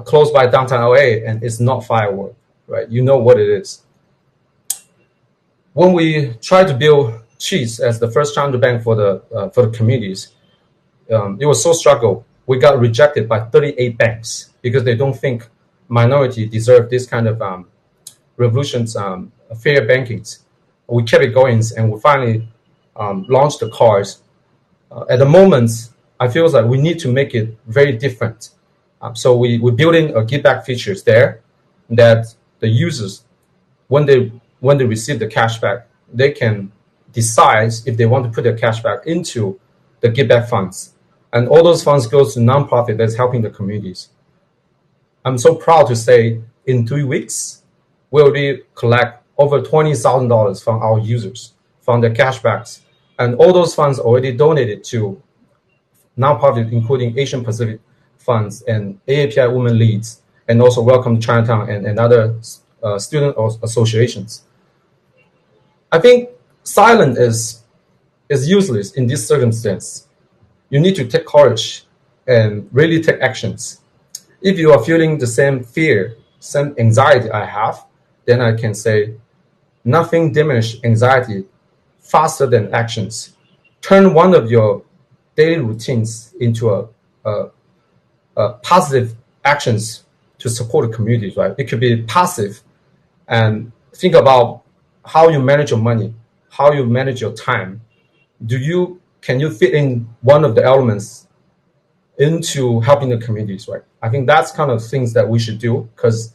close by downtown LA, and it's not firework, right? You know what it is. When we tried to build Cheese as the first challenger bank for the communities, it was so struggle. We got rejected by 38 banks because they don't think minority deserve this kind of revolutions, fair bankings. We kept it going, and we finally launched the cards. At the moment, I feel like we need to make it very different. So we're building a give back features there that the users, when they receive the cashback, they can decide if they want to put their cashback into the give back funds. And all those funds goes to nonprofit that's helping the communities. I'm so proud to say in 3 weeks, we already collect over $20,000 from our users, from their cashbacks. And all those funds already donated to nonprofit, including Asian Pacific Funds and AAPI Women Leads, and also Welcome to Chinatown and other student associations. I think silence is useless in this circumstance. You need to take courage and really take actions. If you are feeling the same fear, same anxiety I have, then I can say nothing diminishes anxiety faster than actions. Turn one of your daily routines into a positive actions to support the community, right? It could be passive, and think about how you manage your money, how you manage your time. Can you fit in one of the elements into helping the communities, right? I think that's kind of things that we should do, because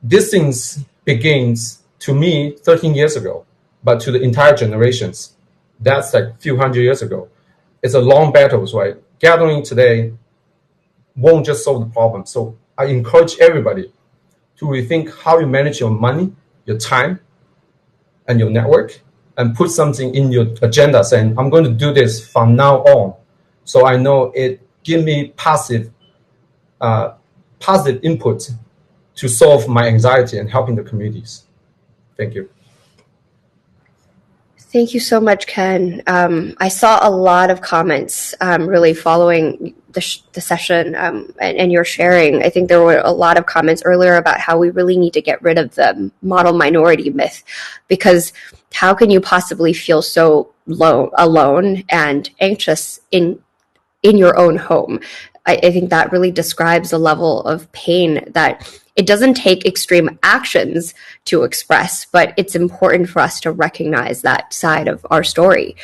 these things begins to me 13 years ago, but to the entire generations, that's like a few hundred years ago. It's a long battles, right? Gathering today won't just solve the problem. So I encourage everybody to rethink how you manage your money, your time, and your network, and put something in your agenda saying, I'm going to do this from now on. So I know it give me positive input to solve my anxiety and helping the communities. Thank you. Thank you so much, Ken. I saw a lot of comments really following the session and your sharing. I think there were a lot of comments earlier about how we really need to get rid of the model minority myth, because how can you possibly feel so alone and anxious in your own home? I think that really describes the level of pain that it doesn't take extreme actions to express, but it's important for us to recognize that side of our story.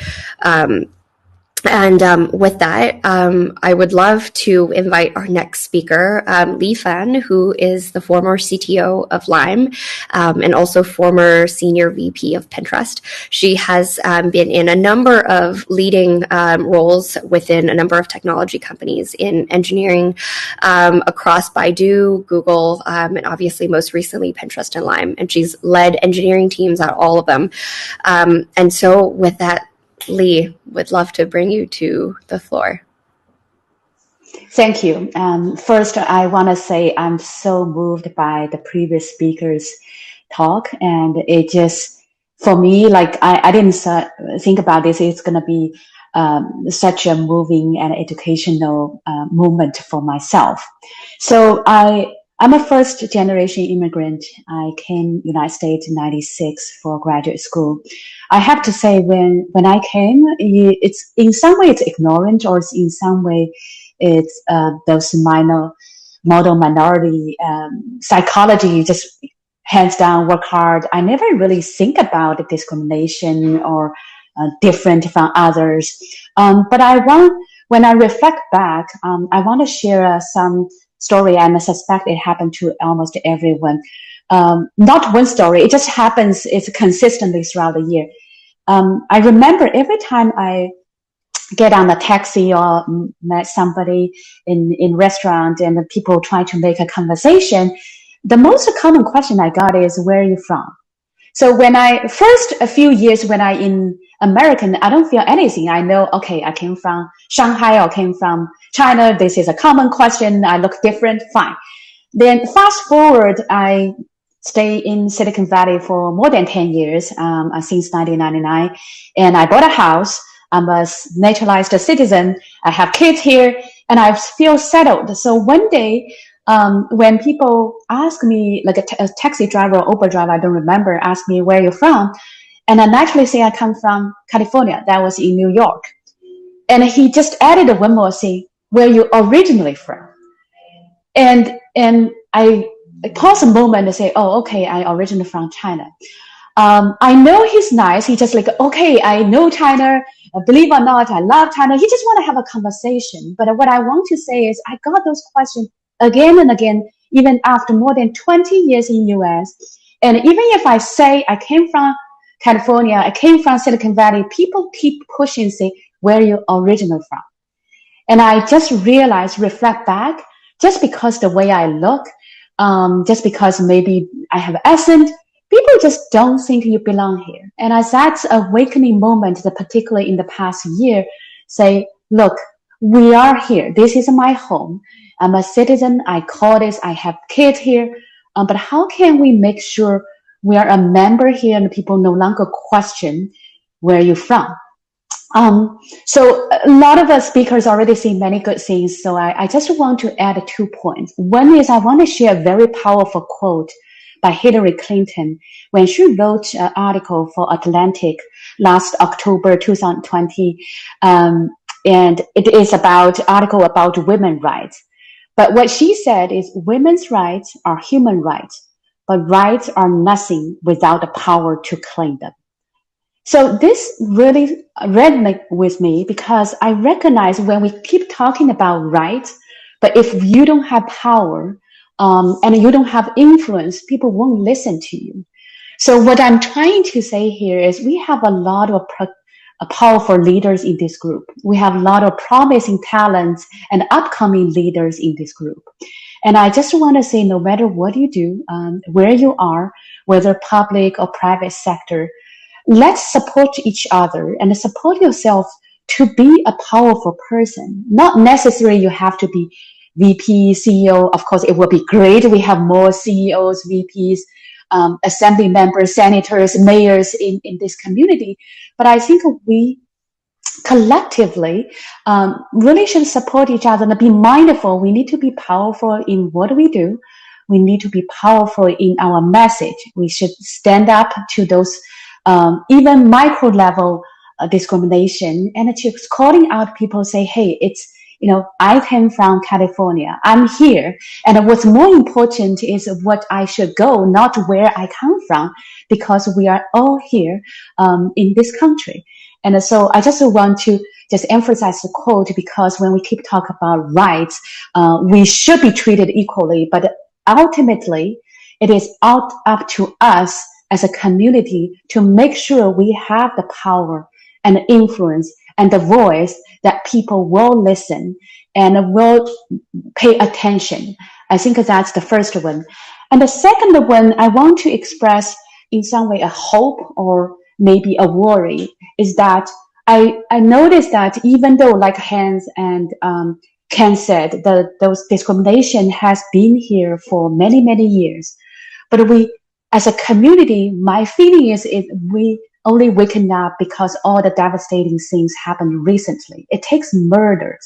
And with that, I would love to invite our next speaker, Li Fan, who is the former CTO of Lime and also former senior VP of Pinterest. She has been in a number of leading roles within a number of technology companies in engineering across Baidu, Google, and obviously most recently Pinterest and Lime. And she's led engineering teams at all of them. And so with that, Lee, would love to bring you to the floor. Thank you. First, I want to say I'm so moved by the previous speaker's talk, and it just, for me, like I didn't think about this. It's going to be such a moving and educational moment for myself. So I'm a first generation immigrant. I came United States in '96 for graduate school. I have to say, when I came, it's in some way it's ignorant, or it's in some way it's those model minority psychology, just hands down, work hard. I never really think about discrimination or different from others. But when I reflect back, I want to share some story, and I suspect it happened to almost everyone. not one story. It just happens. It's consistently throughout the year. I remember every time I get on a taxi or met somebody in restaurant and the people try to make a conversation, the most common question I got is, where are you from? So when a few years when I in American, I don't feel anything. I know, okay, I came from Shanghai or came from China. This is a common question. I look different. Fine. Then fast forward, I stay in Silicon Valley for more than 10 years, since 1999. And I bought a house. I'm a naturalized citizen. I have kids here and I feel settled. So one day, when people ask me, like a taxi driver or Uber driver, I don't remember, ask me where you're from. And I naturally say I come from California. That was in New York. And he just added one more thing, where you originally from. And I pause a moment and say, oh, okay, I originally from China. I know he's nice. He just like, okay, I know China. Believe it or not, I love China. He just want to have a conversation. But what I want to say is I got those questions again and again, even after more than 20 years in US. And even if I say I came from California, I came from Silicon Valley, people keep pushing, say, where you originally from. And I just realized, reflect back, just because the way I look, just because maybe I have accent, people just don't think you belong here. And as that awakening moment, particularly in the past year, say, look, we are here. This is my home. I'm a citizen. I call this. I have kids here. But how can we make sure we are a member here and people no longer question where you're from? So a lot of us speakers already see many good things. So I just want to add 2 points. One is I want to share a very powerful quote by Hillary Clinton when she wrote an article for Atlantic last October 2020. And it is article about women's rights. But what she said is women's rights are human rights, but rights are nothing without the power to claim them. So this really resonates with me because I recognize when we keep talking about rights, but if you don't have power, and you don't have influence, people won't listen to you. So what I'm trying to say here is we have a lot of powerful leaders in this group. We have a lot of promising talents and upcoming leaders in this group. And I just want to say, no matter what you do, where you are, whether public or private sector, let's support each other and support yourself to be a powerful person. Not necessarily you have to be VP, CEO. Of course, it would be great. We have more CEOs, VPs, assembly members, senators, mayors in this community. But I think we collectively really should support each other and be mindful. We need to be powerful in what we do. We need to be powerful in our message. We should stand up to those even micro level discrimination and just calling out people, say, hey, it's, I came from California. I'm here. And what's more important is what I should go, not where I come from, because we are all here in this country. And so I just want to just emphasize the quote, because when we keep talking about rights, we should be treated equally. But ultimately, it is up to us as a community to make sure we have the power and influence and the voice that people will listen and will pay attention. I think that's the first one. And the second one, I want to express in some way a hope or maybe a worry, is that I noticed that even though, like Hans and Ken said, those discrimination has been here for many, many years. But we, as a community, my feeling is we only waken up because all the devastating things happened recently. It takes murders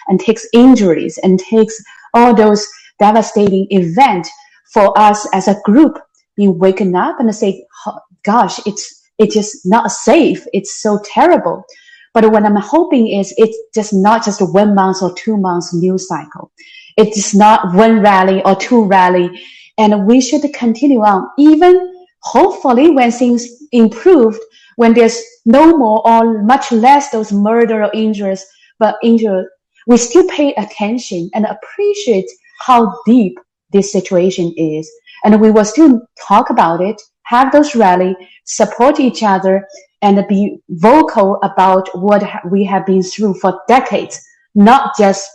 and takes injuries and takes all those devastating events for us as a group being waken up and say, oh, gosh, it's just not safe. It's so terrible. But what I'm hoping is it's just not just a 1 month or 2 months news cycle. It's not one rally or two rally. And we should continue on, even hopefully when things improved, when there's no more or much less those murder or injuries, we still pay attention and appreciate how deep this situation is. And we will still talk about it, have those rally, support each other, and be vocal about what we have been through for decades, not just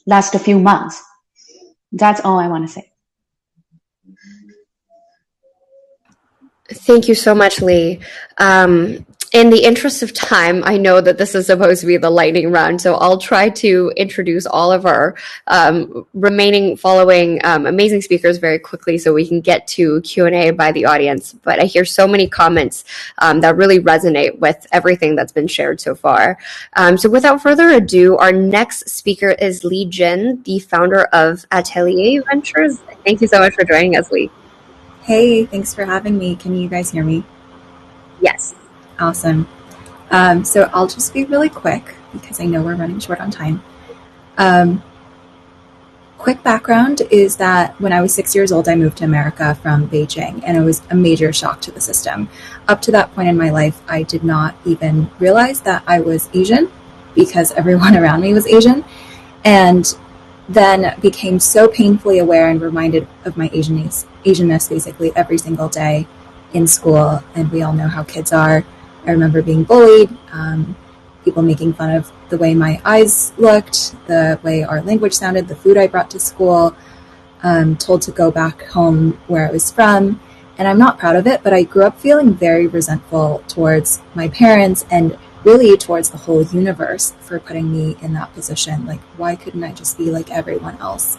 last few months. That's all I want to say. Thank you so much, Lee. In the interest of time, I know that this is supposed to be the lightning round, so I'll try to introduce all of our remaining following amazing speakers very quickly so we can get to Q&A by the audience. But I hear so many comments that really resonate with everything that's been shared so far. So without further ado, our next speaker is Lee Jin, the founder of Atelier Ventures. Thank you so much for joining us, Lee. Hey, thanks for having me. Can you guys hear me? Yes. Awesome. So I'll just be really quick because I know we're running short on time. Quick background is that when I was 6 years old, I moved to America from Beijing, and it was a major shock to the system. Up to that point in my life, I did not even realize that I was Asian because everyone around me was Asian, and then became so painfully aware and reminded of my Asianness basically every single day in school. And we all know how kids are. I remember being bullied, people making fun of the way my eyes looked, the way our language sounded, the food I brought to school, told to go back home where I was from. And I'm not proud of it, but I grew up feeling very resentful towards my parents and really towards the whole universe for putting me in that position. Like, why couldn't I just be like everyone else?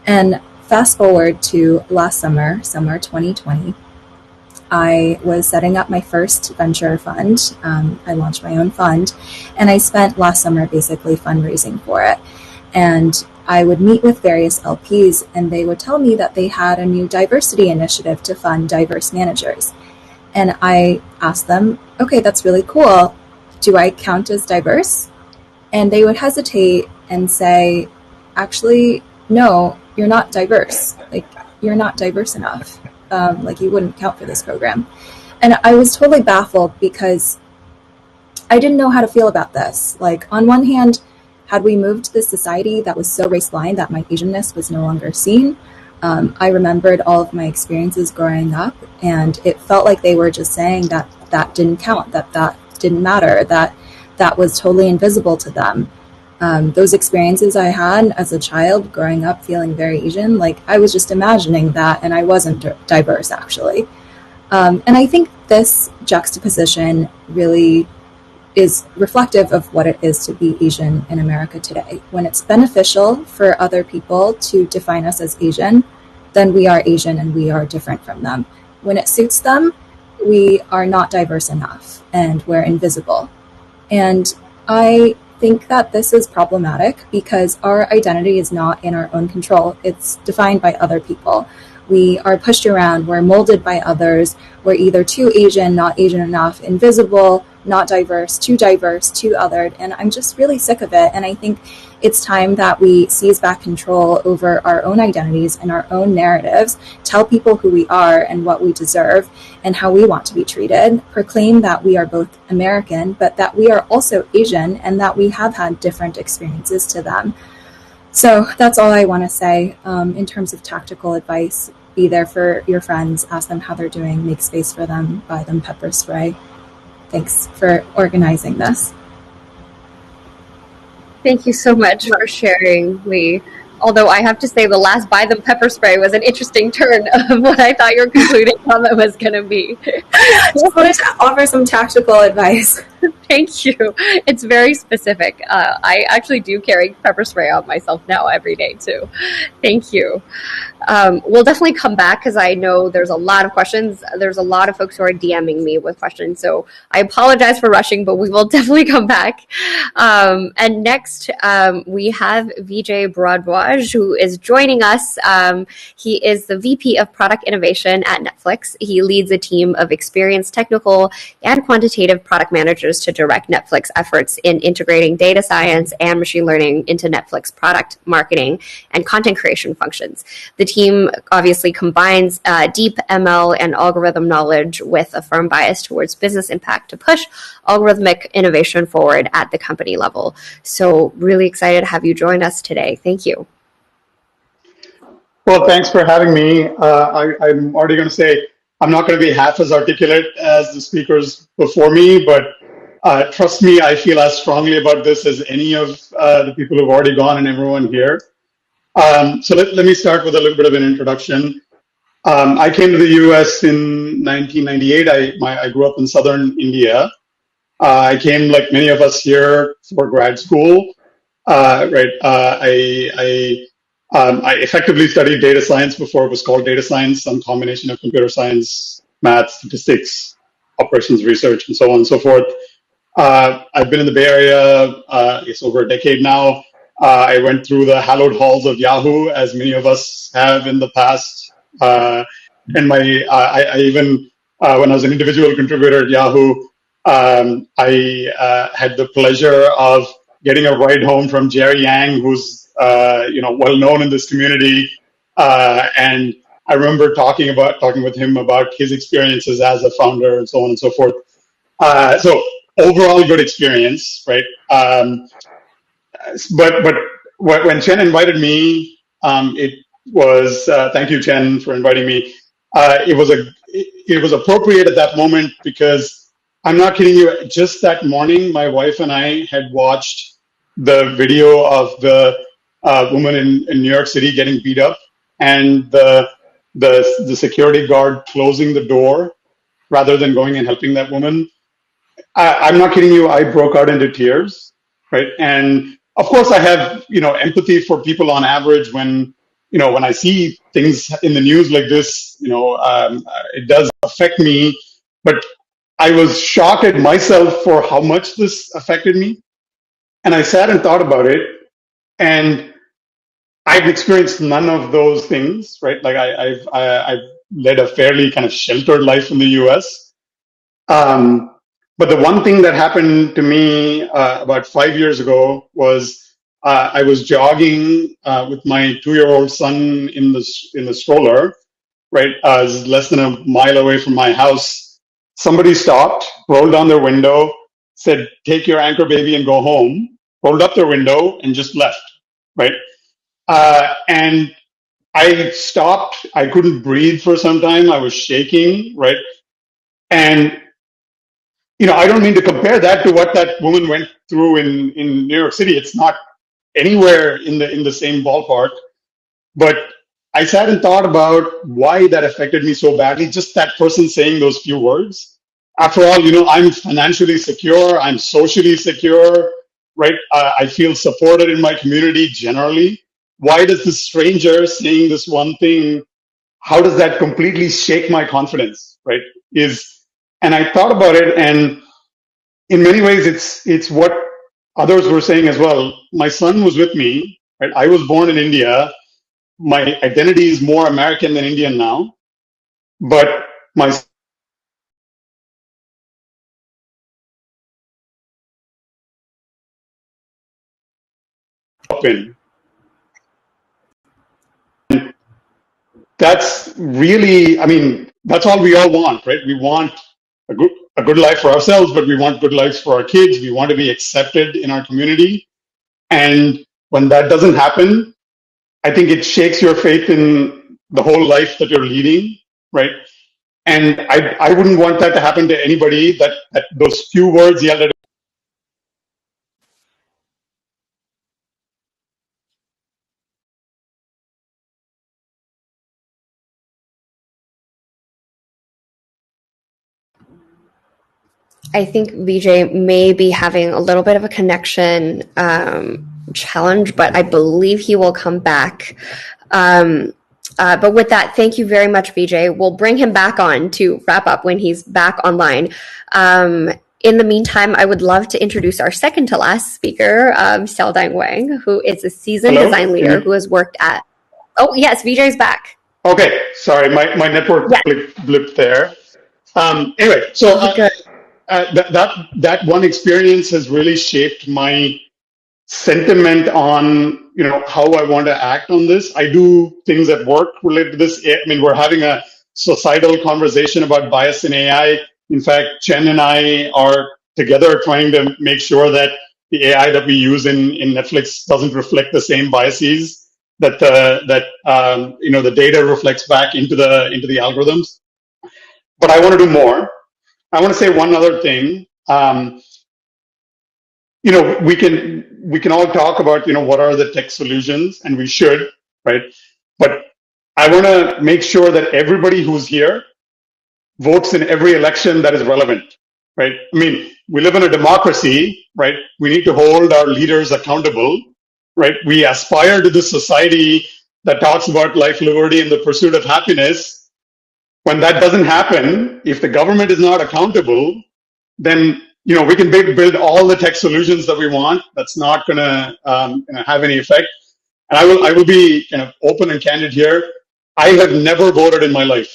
And fast forward to last summer 2020, I was setting up my first venture fund. I launched my own fund, and I spent last summer basically fundraising for it. And I would meet with various LPs, and they would tell me that they had a new diversity initiative to fund diverse managers. And I asked them, okay, that's really cool. Do I count as diverse? And they would hesitate and say, actually, no, you're not diverse. Like, you're not diverse enough. Like, you wouldn't count for this program. And I was totally baffled because I didn't know how to feel about this. Like, on one hand, had we moved to this society that was so race blind that my Asianness was no longer seen? I remembered all of my experiences growing up, and it felt like they were just saying that that didn't count, that didn't matter, that was totally invisible to them. Those experiences I had as a child growing up feeling very Asian, like I was just imagining that, and I wasn't diverse actually. And I think this juxtaposition really is reflective of what it is to be Asian in America today. When it's beneficial for other people to define us as Asian, then we are Asian and we are different from them. When it suits them, we are not diverse enough and we're invisible. And I think that this is problematic because our identity is not in our own control. It's defined by other people. We are pushed around, we're molded by others, we're either too Asian, not Asian enough, invisible, not diverse, too othered, and I'm just really sick of it. And I think it's time that we seize back control over our own identities and our own narratives, tell people who we are and what we deserve and how we want to be treated, proclaim that we are both American, but that we are also Asian and that we have had different experiences to them. So that's all I want to say in terms of tactical advice. Be there for your friends, ask them how they're doing, make space for them, buy them pepper spray. Thanks for organizing this. Thank you so much for sharing, Lee. Although I have to say the last buy them pepper spray was an interesting turn of what I thought your concluding comment was going to be. Just wanted to offer some tactical advice. Thank you. It's very specific. I actually do carry pepper spray on myself now every day too. Thank you. We'll definitely come back because I know there's a lot of questions. There's a lot of folks who are DMing me with questions. So I apologize for rushing, but we will definitely come back. And next we have Vijay Bradwaj, who is joining us. He is the VP of Product Innovation at Netflix. He leads a team of experienced technical and quantitative product managers to direct Netflix efforts in integrating data science and machine learning into Netflix product marketing and content creation functions. The team obviously combines deep ML and algorithm knowledge with a firm bias towards business impact to push algorithmic innovation forward at the company level. So really excited to have you join us today. Thank you. Well, thanks for having me. I'm already going to say I'm not going to be half as articulate as the speakers before me, but trust me, I feel as strongly about this as any of the people who've already gone and everyone here. So let me start with a little bit of an introduction. I came to the US in 1998. I grew up in southern India. I came, like many of us here, for grad school. Right. I effectively studied data science before it was called data science, some combination of computer science, math, statistics, operations research, and so on and so forth. I've been in the Bay Area, it's over a decade now. I went through the hallowed halls of Yahoo, as many of us have in the past. And I even, when I was an individual contributor at Yahoo, I had the pleasure of getting a ride home from Jerry Yang, who's well known in this community, and I remember talking with him about his experiences as a founder and so on and so forth. So overall, good experience, right? But when Chen invited me, it was thank you, Chen, for inviting me. It was appropriate at that moment because I'm not kidding you. Just that morning, my wife and I had watched the video of the woman in New York City getting beat up, and the security guard closing the door rather than going and helping that woman. I'm not kidding you. I broke out into tears, right? And of course, I have empathy for people on average when I see things in the news like this. It does affect me, but I was shocked at myself for how much this affected me. And I sat and thought about it, and I've experienced none of those things, right? Like I've led a fairly kind of sheltered life in the US. But the one thing that happened to me about 5 years ago was I was jogging with my 2-year-old son in the stroller, right? Less than a mile away from my house. Somebody stopped, rolled down their window, said, "Take your anchor baby and go home," rolled up their window and just left, right? And I stopped. I couldn't breathe for some time. I was shaking, right? And, I don't mean to compare that to what that woman went through in New York City. It's not anywhere in the same ballpark. But I sat and thought about why that affected me so badly. Just that person saying those few words. After all, I'm financially secure. I'm socially secure, right? I feel supported in my community generally. Why does this stranger saying this one thing, how does that completely shake my confidence, right? And I thought about it, and in many ways, it's what others were saying as well. My son was with me, right? I was born in India. My identity is more American than Indian now, but my in. That's really, that's all we all want, right? We want a good life for ourselves, but we want good lives for our kids. We want to be accepted in our community. And when that doesn't happen, I think it shakes your faith in the whole life that you're leading, right? And I wouldn't want that to happen to anybody, that those few words yelled at. I think Vijay may be having a little bit of a connection challenge, but I believe he will come back. But with that, thank you very much, Vijay. We'll bring him back on to wrap up when he's back online. In the meantime, I would love to introduce our second to last speaker, Xiaodang Wang, who is a seasoned design leader who has worked at... Oh, yes, Vijay's back. Okay, sorry, my network blipped there. Anyway, so that one experience has really shaped my sentiment on how I want to act on this. I do things at work related to this. We're having a societal conversation about bias in AI. In fact, Chen and I are together trying to make sure that the AI that we use in Netflix doesn't reflect the same biases that the data reflects back into the algorithms. But I want to do more. I want to say one other thing. We can all talk about what are the tech solutions, and we should, right? But I want to make sure that everybody who's here votes in every election that is relevant, right? I mean, we live in a democracy, right? We need to hold our leaders accountable, right? We aspire to this society that talks about life, liberty, and the pursuit of happiness. When that doesn't happen, if the government is not accountable, then we can build all the tech solutions that we want. That's not going to have any effect. And I will be kind of open and candid here. I have never voted in my life,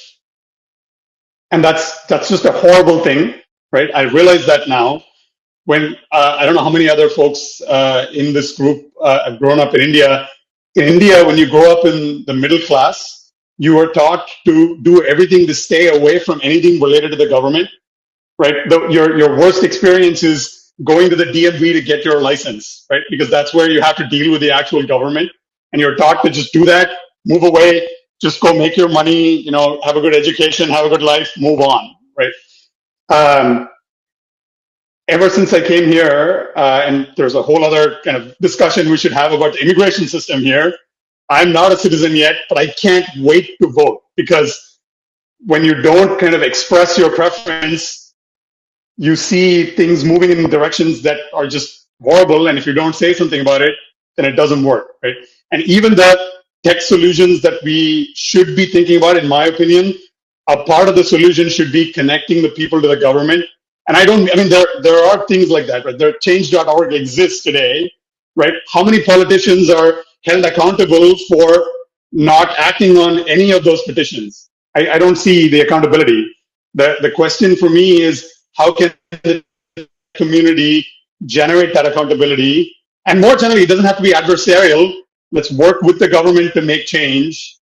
and that's just a horrible thing, right? I realize that now. When I don't know how many other folks in this group have grown up in India. In India, when you grow up in the middle class, you are taught to do everything to stay away from anything related to the government, right? Your worst experience is going to the DMV to get your license, right? Because that's where you have to deal with the actual government, and you're taught to just do that, move away, just go make your money, have a good education, have a good life, move on, right? Ever since I came here, and there's a whole other kind of discussion we should have about the immigration system here. I'm not a citizen yet, but I can't wait to vote, because when you don't kind of express your preference, you see things moving in directions that are just horrible. And if you don't say something about it, then it doesn't work, right? And even the tech solutions that we should be thinking about, in my opinion, a part of the solution should be connecting the people to the government. And there are things like that, right? Change.org exists today, right? How many politicians are held accountable for not acting on any of those petitions? I don't see the accountability. The question for me is, how can the community generate that accountability? And more generally, it doesn't have to be adversarial. Let's work with the government to make change.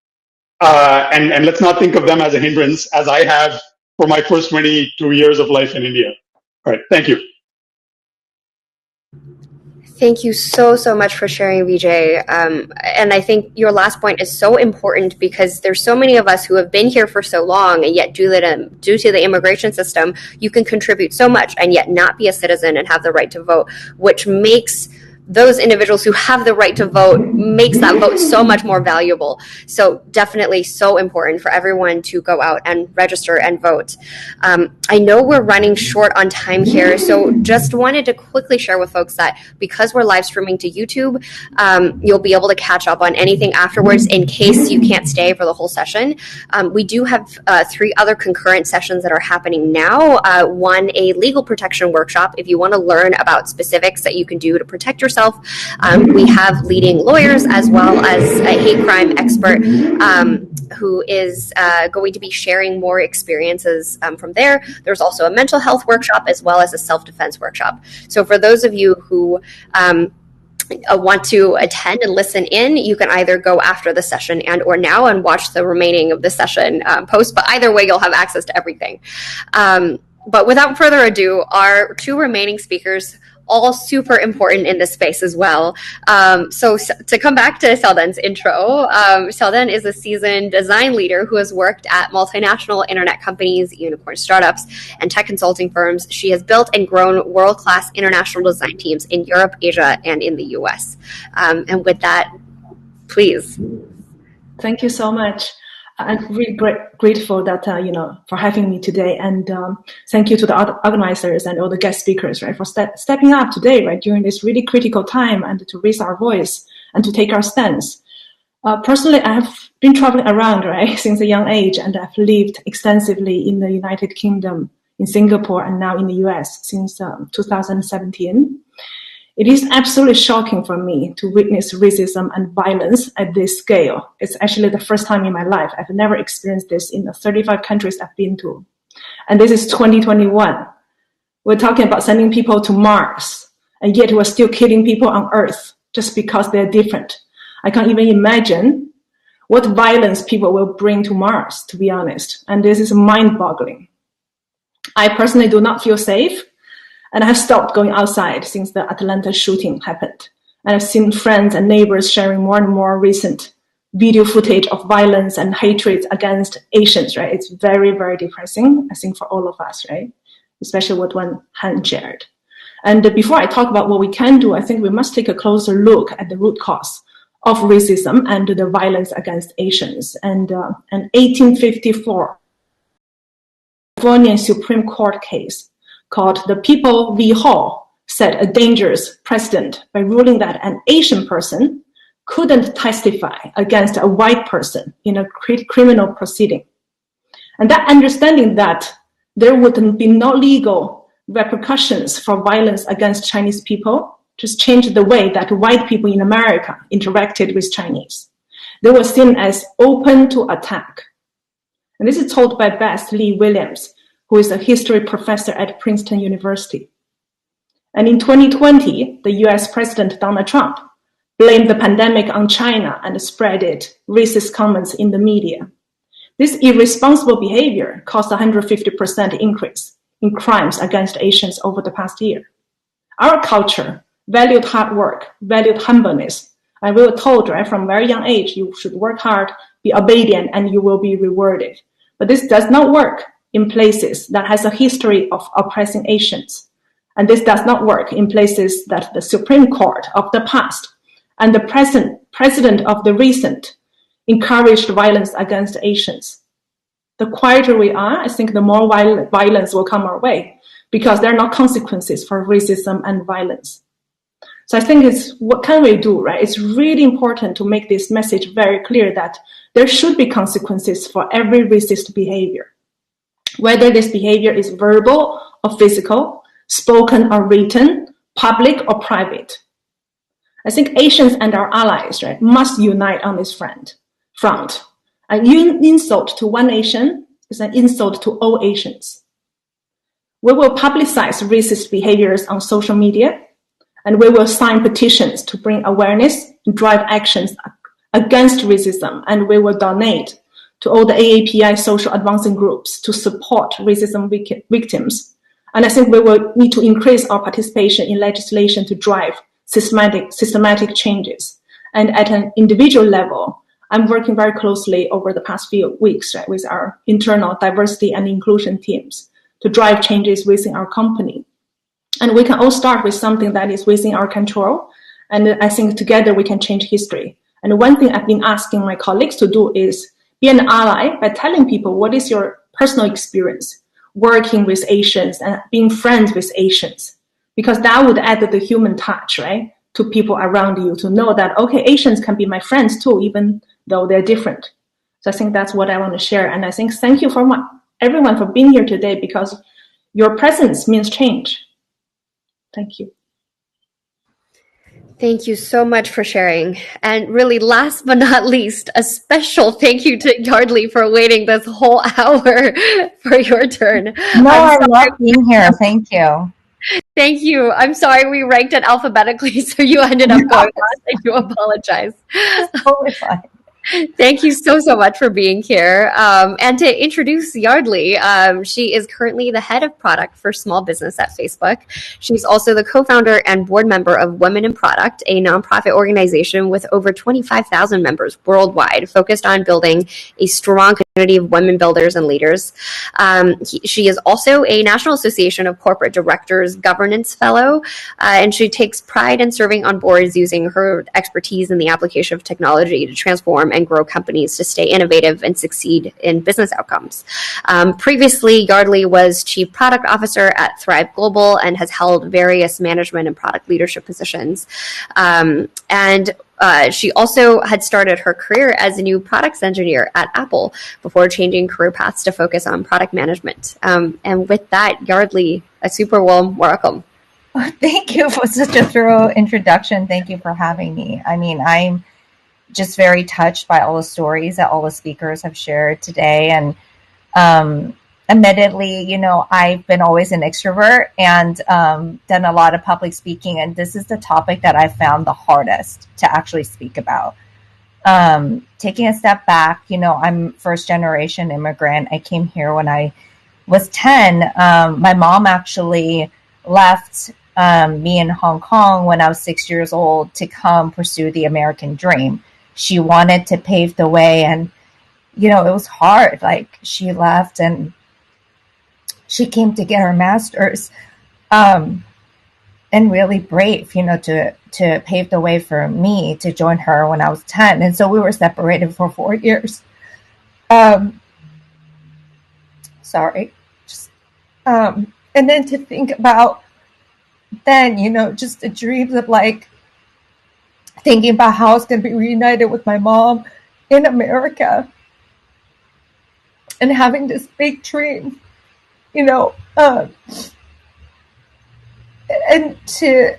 And let's not think of them as a hindrance, as I have for my first 22 years of life in India. All right, thank you. Thank you so much for sharing, Vijay. And I think your last point is so important, because there's so many of us who have been here for so long, and yet due to the immigration system, you can contribute so much and yet not be a citizen and have the right to vote, which makes those individuals who have the right to vote, makes that vote so much more valuable. So definitely so important for everyone to go out and register and vote. I know we're running short on time here, so just wanted to quickly share with folks that because we're live streaming to YouTube, you'll be able to catch up on anything afterwards in case you can't stay for the whole session. We do have 3 other concurrent sessions that are happening now. One, a legal protection workshop, if you want to learn about specifics that you can do to protect yourself. We have leading lawyers as well as a hate crime expert who is going to be sharing more experiences from there. There's also a mental health workshop as well as a self-defense workshop. So for those of you who want to attend and listen in, you can either go after the session or now and watch the remaining of the session post, but either way you'll have access to everything. But without further ado, our 2 remaining speakers, all super important in this space as well. So to come back to Suzanne's intro, Suzanne is a seasoned design leader who has worked at multinational internet companies, unicorn startups, and tech consulting firms. She has built and grown world-class international design teams in Europe, Asia, and in the US. And with that, please. Thank you so much. I'm really grateful that, for having me today. And thank you to the organizers and all the guest speakers, right, for stepping up today, right, during this really critical time, and to raise our voice and to take our stance. Personally, I have been traveling around, right, since a young age, and I've lived extensively in the United Kingdom, in Singapore, and now in the US since 2017. It is absolutely shocking for me to witness racism and violence at this scale. It's actually the first time in my life. I've never experienced this in the 35 countries I've been to. And this is 2021. We're talking about sending people to Mars, and yet we're still killing people on Earth just because they're different. I can't even imagine what violence people will bring to Mars, to be honest. And this is mind-boggling. I personally do not feel safe. And I have stopped going outside since the Atlanta shooting happened. And I've seen friends and neighbors sharing more and more recent video footage of violence and hatred against Asians, right? It's very, very depressing, I think, for all of us, right? Especially what one Han shared. And before I talk about what we can do, I think we must take a closer look at the root cause of racism and the violence against Asians. And an 1854 California Supreme Court case called the People v. Hall set a dangerous precedent by ruling that an Asian person couldn't testify against a white person in a criminal proceeding. And that understanding that there would be no legal repercussions for violence against Chinese people just changed the way that white people in America interacted with Chinese. They were seen as open to attack. And this is told by Beth Lee Williams, who is a history professor at Princeton University. And in 2020, the US President Donald Trump blamed the pandemic on China and spreaded racist comments in the media. This irresponsible behavior caused a 150% increase in crimes against Asians over the past year. Our culture valued hard work, valued humbleness, and we were told, right, from a very young age, you should work hard, be obedient, and you will be rewarded. But this does not work in places that has a history of oppressing Asians. And this does not work in places that the Supreme Court of the past and the present president of the recent encouraged violence against Asians. The quieter we are, I think the more violence will come our way, because there are no consequences for racism and violence. So I think it's, what can we do, right? It's really important to make this message very clear that there should be consequences for every racist behavior, whether this behavior is verbal or physical, spoken or written, public or private. I think Asians and our allies, right, must unite on this front. An insult to one Asian is an insult to all Asians. We will publicize racist behaviors on social media, and we will sign petitions to bring awareness and drive actions against racism, and we will donate to all the AAPI social advancing groups to support racism victims. And I think we will need to increase our participation in legislation to drive systematic changes. And at an individual level, I'm working very closely over the past few weeks, right, with our internal diversity and inclusion teams to drive changes within our company. And we can all start with something that is within our control. And I think together we can change history. And one thing I've been asking my colleagues to do is be an ally by telling people what is your personal experience working with Asians and being friends with Asians. Because that would add the human touch, right, to people around you to know that, okay, Asians can be my friends too, even though they're different. So I think that's what I want to share. And I think thank you for everyone for being here today, because your presence means change. Thank you. Thank you so much for sharing. And really, last but not least, a special thank you to Yardley for waiting this whole hour for your turn. No, I love being here. Thank you. Thank you. I'm sorry we ranked it alphabetically, so you ended up going last. I do apologize. It's totally fine. Thank you so much for being here. And to introduce Yardley, she is currently the head of product for small business at Facebook. She's also the co-founder and board member of Women in Product, a nonprofit organization with over 25,000 members worldwide, focused on building a strong community of women builders and leaders. She is also a National Association of Corporate Directors Governance Fellow, and she takes pride in serving on boards using her expertise in the application of technology to transform and grow companies to stay innovative and succeed in business outcomes. Previously, Yardley was Chief Product Officer at Thrive Global and has held various management and product leadership positions. She also had started her career as a new products engineer at Apple before changing career paths to focus on product management. And with that, Yardley, a super warm welcome. Thank you for such a thorough introduction. Thank you for having me. I mean, I'm just very touched by all the stories that all the speakers have shared today. And admittedly, you know, I've been always an extrovert and done a lot of public speaking. And this is the topic that I found the hardest to actually speak about. Taking a step back, you know, I'm first generation immigrant. I came here when I was 10. My mom actually left me in Hong Kong when I was 6 years old to come pursue the American dream. she wanted to pave the way. And, you know, it was hard. Like, she left and she came to get her master's, and really brave, you know, to pave the way for me to join her when I was 10. And so we were separated for 4 years. And then to think about then, you know, just the dreams of like thinking about how I was going to be reunited with my mom in America and having this big dream, you know, and to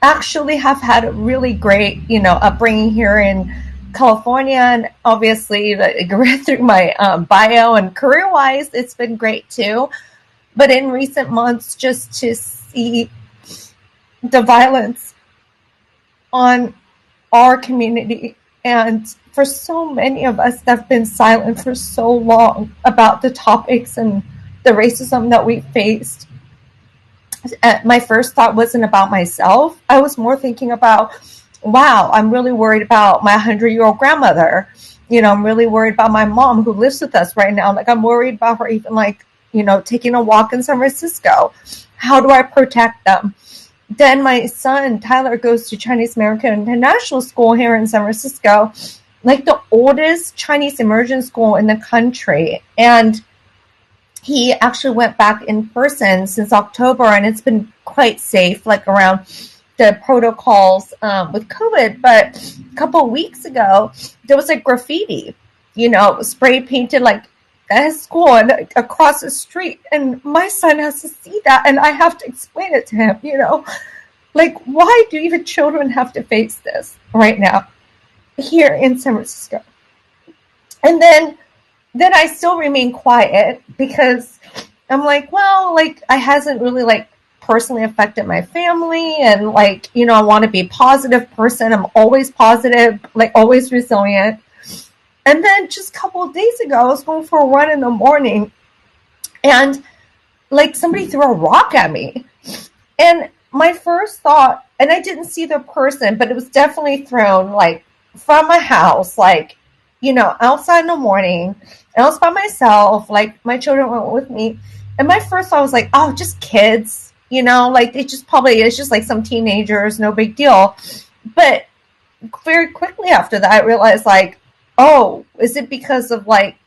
actually have had a really great, you know, upbringing here in California. And obviously, like, read through my bio, and career-wise, it's been great too. But in recent months, just to see the violence on our community, and for so many of us that have been silent for so long about the topics and the racism that we faced, my first thought wasn't about myself. I was more thinking about, wow, I'm really worried about my 100-year-old grandmother. You know, I'm really worried about my mom who lives with us right now. Like, I'm worried about her even, like, you know, taking a walk in San Francisco. How do I protect them? Then my son, Tyler, goes to Chinese American International School here in San Francisco, like the oldest Chinese immersion school in the country. And he actually went back in person since October, and it's been quite safe, like around the protocols with COVID. But a couple of weeks ago, there was like graffiti, you know, spray painted like at his school and across the street. And my son has to see that, and I have to explain it to him, you know, like, why do even children have to face this right now here in San Francisco? And then I still remain quiet because I'm like, well, like, I hasn't really like personally affected my family, and like, you know, I want to be a positive person. I'm always positive, like always resilient. And then just a couple of days ago, I was going for a run in the morning, and like somebody threw a rock at me. And my first thought, and I didn't see the person, but it was definitely thrown like from my house, like, you know, outside in the morning. And I was by myself, like my children went with me. And my first thought was like, oh, just kids, you know, like it's just like some teenagers, no big deal. But very quickly after that, I realized like, oh, is it because of like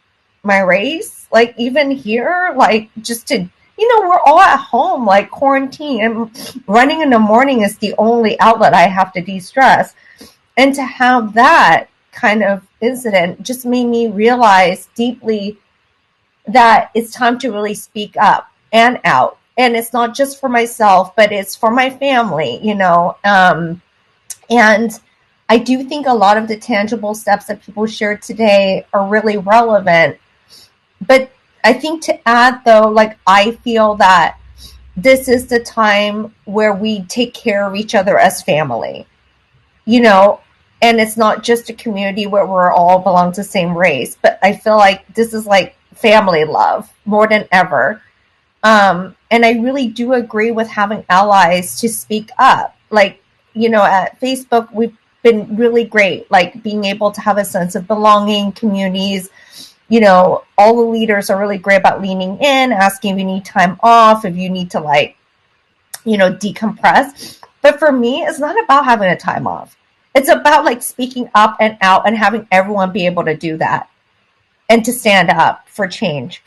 my race? Like even here, like just to, you know, we're all at home, like quarantine, and running in the morning is the only outlet I have to de-stress. And to have that kind of incident just made me realize deeply that it's time to really speak up and out. And it's not just for myself, but it's for my family, you know. And I do think a lot of the tangible steps that people shared today are really relevant. But I think to add, though, like, I feel that this is the time where we take care of each other as family, you know, and it's not just a community where we're all belong to the same race, but I feel like this is like family love more than ever. And I really do agree with having allies to speak up. Like, you know, at Facebook, we've been really great, like being able to have a sense of belonging, communities, you know, all the leaders are really great about leaning in, asking if you need time off, if you need to like, you know, decompress. But for me, it's not about having a time off. It's about like speaking up and out and having everyone be able to do that and to stand up for change.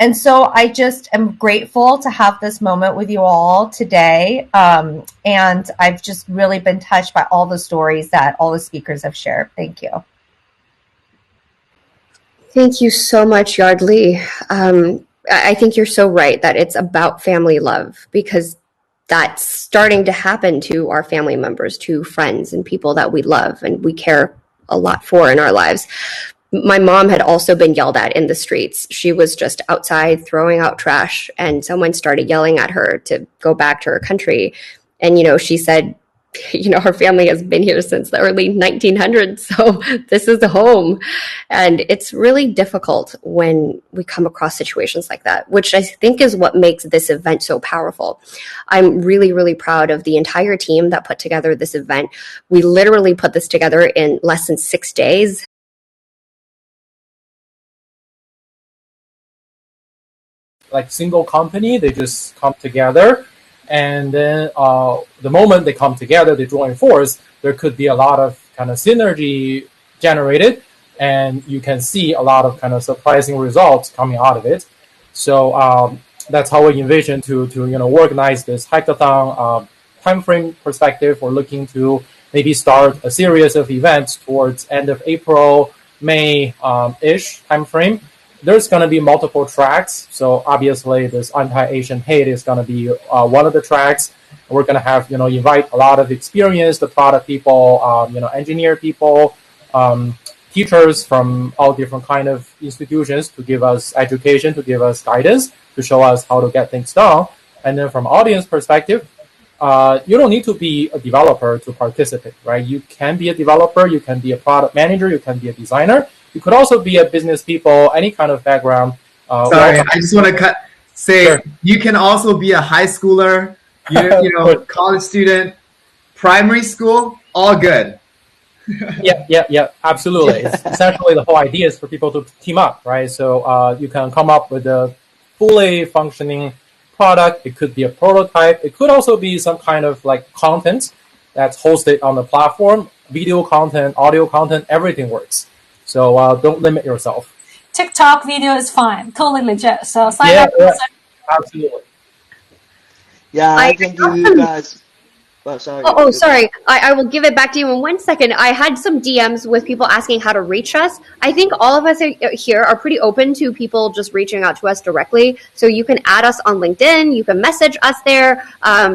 And so I just am grateful to have this moment with you all today. And I've just really been touched by all the stories that all the speakers have shared. Thank you. Thank you so much, Yardley. I think you're so right that it's about family love, because that's starting to happen to our family members, to friends and people that we love and we care a lot for in our lives. My mom had also been yelled at in the streets. She was just outside throwing out trash, and someone started yelling at her to go back to her country. And, you know, she said Our family has been here since the early 1900s, so this is the home. And it's really difficult when we come across situations like that, which I think is what makes this event so powerful. I'm really, really proud of the entire team that put together this event. We literally put this together in less than 6 days. Like single company, they just come together. And then the moment they come together, they join force, there could be a lot of kind of synergy generated, and you can see a lot of kind of surprising results coming out of it. So that's how we envision to organize this hackathon. Time frame perspective, we're looking to maybe start a series of events towards end of April, May-ish time frame. There's going to be multiple tracks. So obviously this anti-Asian hate is going to be one of the tracks. We're going to have, invite a lot of experienced product people, engineer people, teachers from all different kind of institutions to give us education, to give us guidance, to show us how to get things done. And then from audience perspective, you don't need to be a developer to participate, right? You can be a developer, you can be a product manager, you can be a designer. You could also be a business people, any kind of background. Sorry, I just want to say Sure. You can also be a high schooler, college student, primary school, all good. Yeah, absolutely. It's essentially the whole idea is for people to team up, right? So you can come up with a fully functioning product. It could be a prototype. It could also be some kind of like content that's hosted on the platform. Video content, audio content, everything works. So don't limit yourself. TikTok video is fine, totally legit. So sign up. Yeah, absolutely. Yeah, I can give you guys. Oh, sorry. Sorry. I will give it back to you in 1 second. I had some DMs with people asking how to reach us. I think all of us here are pretty open to people just reaching out to us directly. So you can add us on LinkedIn. You can message us there.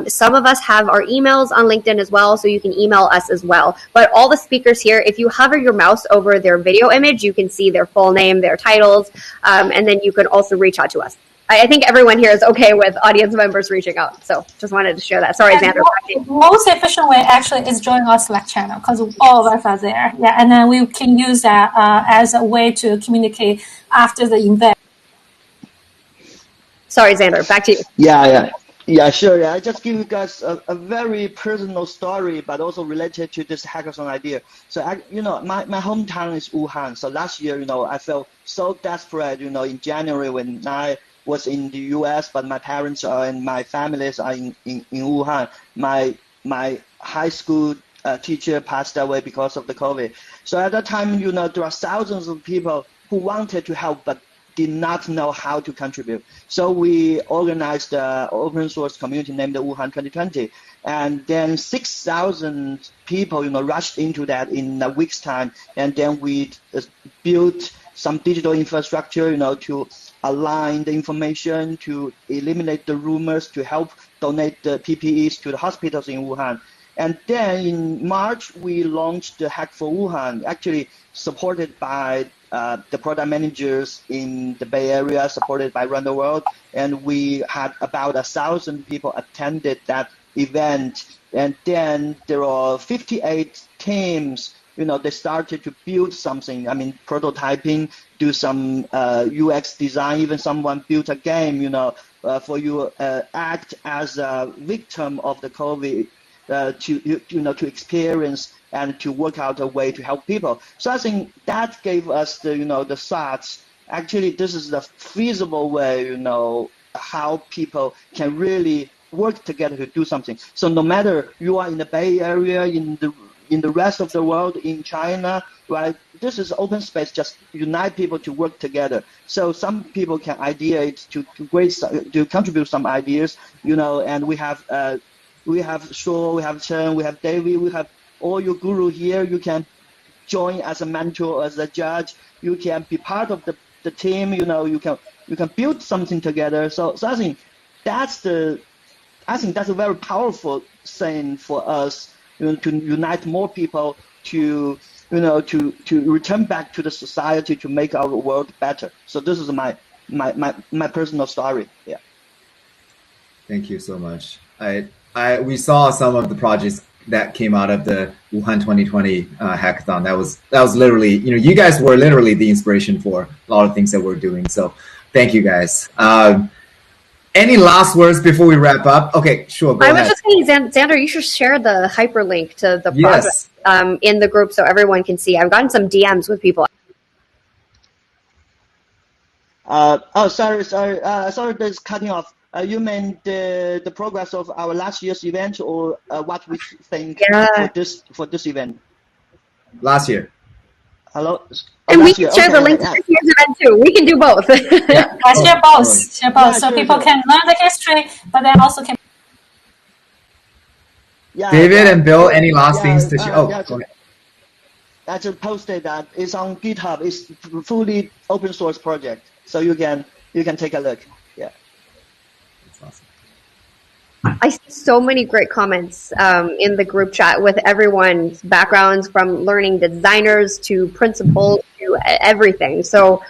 Some of us have our emails on LinkedIn as well, so you can email us as well. But all the speakers here, if you hover your mouse over their video image, you can see their full name, their titles, and then you can also reach out to us. I think everyone here is okay with audience members reaching out. So just wanted to share that. Sorry, Xander. The most efficient way actually is join our Slack channel because all of us are there. Yeah, and then we can use that as a way to communicate after the event. Sorry, Xander. Back to you. Yeah, sure. Yeah, I just give you guys a very personal story, but also related to this hackathon idea. So, my hometown is Wuhan. So last year, I felt so desperate, in January when I was in the U.S., but my parents and my families are in Wuhan. My high school teacher passed away because of the COVID. So at that time, there are thousands of people who wanted to help, but did not know how to contribute. So we organized an open source community named Wuhan 2020. And then 6,000 people, rushed into that in a week's time. And then we built some digital infrastructure, to align the information, to eliminate the rumors, to help donate the PPEs to the hospitals in Wuhan. And then in March, we launched the Hack for Wuhan, actually supported by the product managers in the Bay Area, supported by around the world. And we had about 1,000 people attended that event. And then there are 58 teams. They started to build something. Prototyping, do some UX design. Even someone built a game, for you act as a victim of the COVID, to experience and to work out a way to help people. So I think that gave us the thoughts. Actually, this is the feasible way, how people can really work together to do something. So no matter you are in the Bay Area, in the rest of the world, in China, right? This is open space, just unite people to work together. So some people can ideate to contribute some ideas, and we have Shaw, we have Chen, we have David, we have all your guru here. You can join as a mentor, as a judge. You can be part of the team, you can build something together. So I think that's a very powerful thing for us, to unite more people, to return back to the society, to make our world better. So this is my personal story. Yeah. Thank you so much. We saw some of the projects that came out of the Wuhan 2020 hackathon. That was literally, you guys were literally the inspiration for a lot of things that we're doing. So thank you guys. Any last words before we wrap up? Okay, sure. Go ahead. I was just saying, Xander, you should share the hyperlink to the project in the group so everyone can see. I've gotten some DMs with people. Sorry, that's cutting off. You mean the progress of our last year's event, or what we think for this event? Last year. Hello. And we can share the link to this year's event too. We can do both. Share both. Share both, so people can learn the history, but then also can. David and Bill, any last things to share? Go ahead. I just posted that it's on GitHub. It's fully open source project, so you can take a look. Yeah. That's awesome. I see so many great comments in the group chat with everyone's backgrounds, from learning designers to principals to everything. So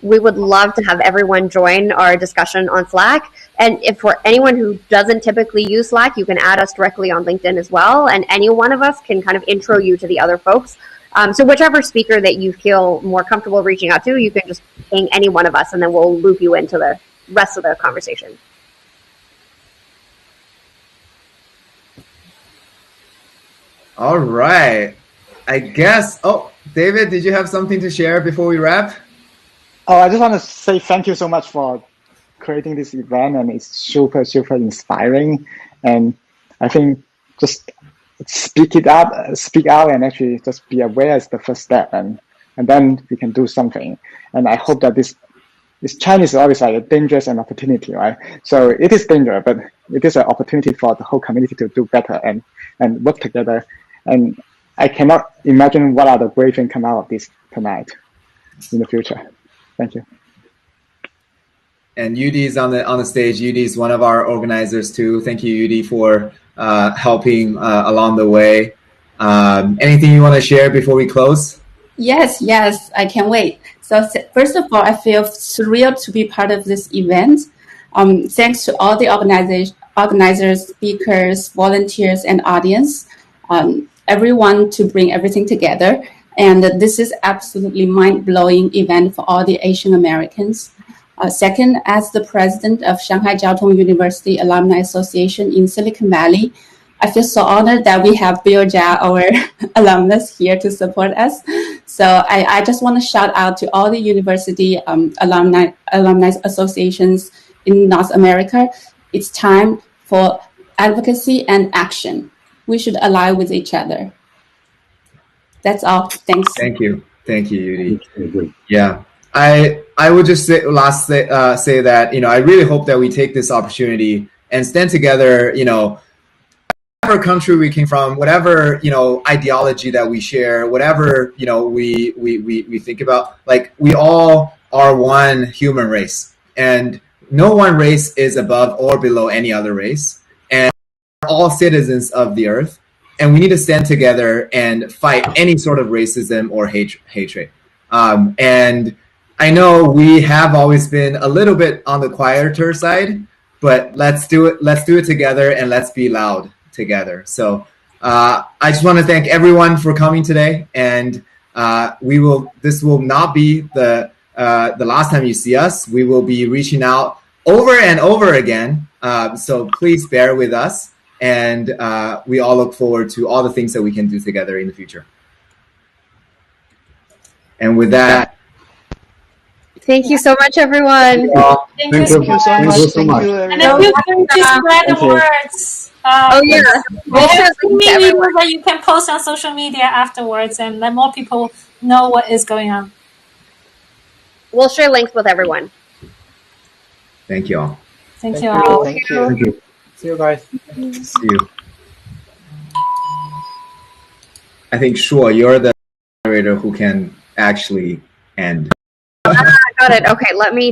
we would love to have everyone join our discussion on Slack. And if for anyone who doesn't typically use Slack, you can add us directly on LinkedIn as well. And any one of us can kind of intro you to the other folks. So whichever speaker that you feel more comfortable reaching out to, you can just ping any one of us, and then we'll loop you into the rest of the conversation. All right. I guess, David, did you have something to share before we wrap? Oh, I just want to say thank you so much for creating this event, and it's super, super inspiring. And I think just speak out, and actually just be aware is the first step, and then we can do something. And I hope that this Chinese is always like a dangerous and opportunity, right? So it is dangerous, but it is an opportunity for the whole community to do better and work together. And I cannot imagine what are the great things come out of this tonight in the future. Thank you. And UD is on the stage. UD is one of our organizers too. Thank you, UD, for helping along the way. Anything you want to share before we close? Yes, I can't wait. So first of all, I feel thrilled to be part of this event. Thanks to all the organizers, speakers, volunteers, and audience, everyone to bring everything together. And this is absolutely mind-blowing event for all the Asian Americans. Second, as the president of Shanghai Jiao Tong University Alumni Association in Silicon Valley, I feel so honored that we have Bill Jia, our alumnus, here to support us. So I just want to shout out to all the university alumni associations in North America. It's time for advocacy and action. We should ally with each other. That's all. Thanks. Thank you, Yudi. Yeah, I would just say that I really hope that we take this opportunity and stand together. Whatever country we came from, whatever ideology that we share, whatever we think about, like, we all are one human race, and no one race is above or below any other race, and we're all citizens of the earth. And we need to stand together and fight any sort of racism or hatred. And I know we have always been a little bit on the quieter side, but let's do it. Let's do it together, and let's be loud together. So I just want to thank everyone for coming today. And this will not be the last time you see us. We will be reaching out over and over again. So please bear with us. And we all look forward to all the things that we can do together in the future. And with that, thank you so much, everyone. Thank you so much. And if you can just spread the words. That you can post on social media afterwards, and let more people know what is going on. We'll share links with everyone. Thank you all. Thank you all. Thank you. See you guys. See you. I think, Shuo, you're the moderator who can actually end. Got it. Okay, let me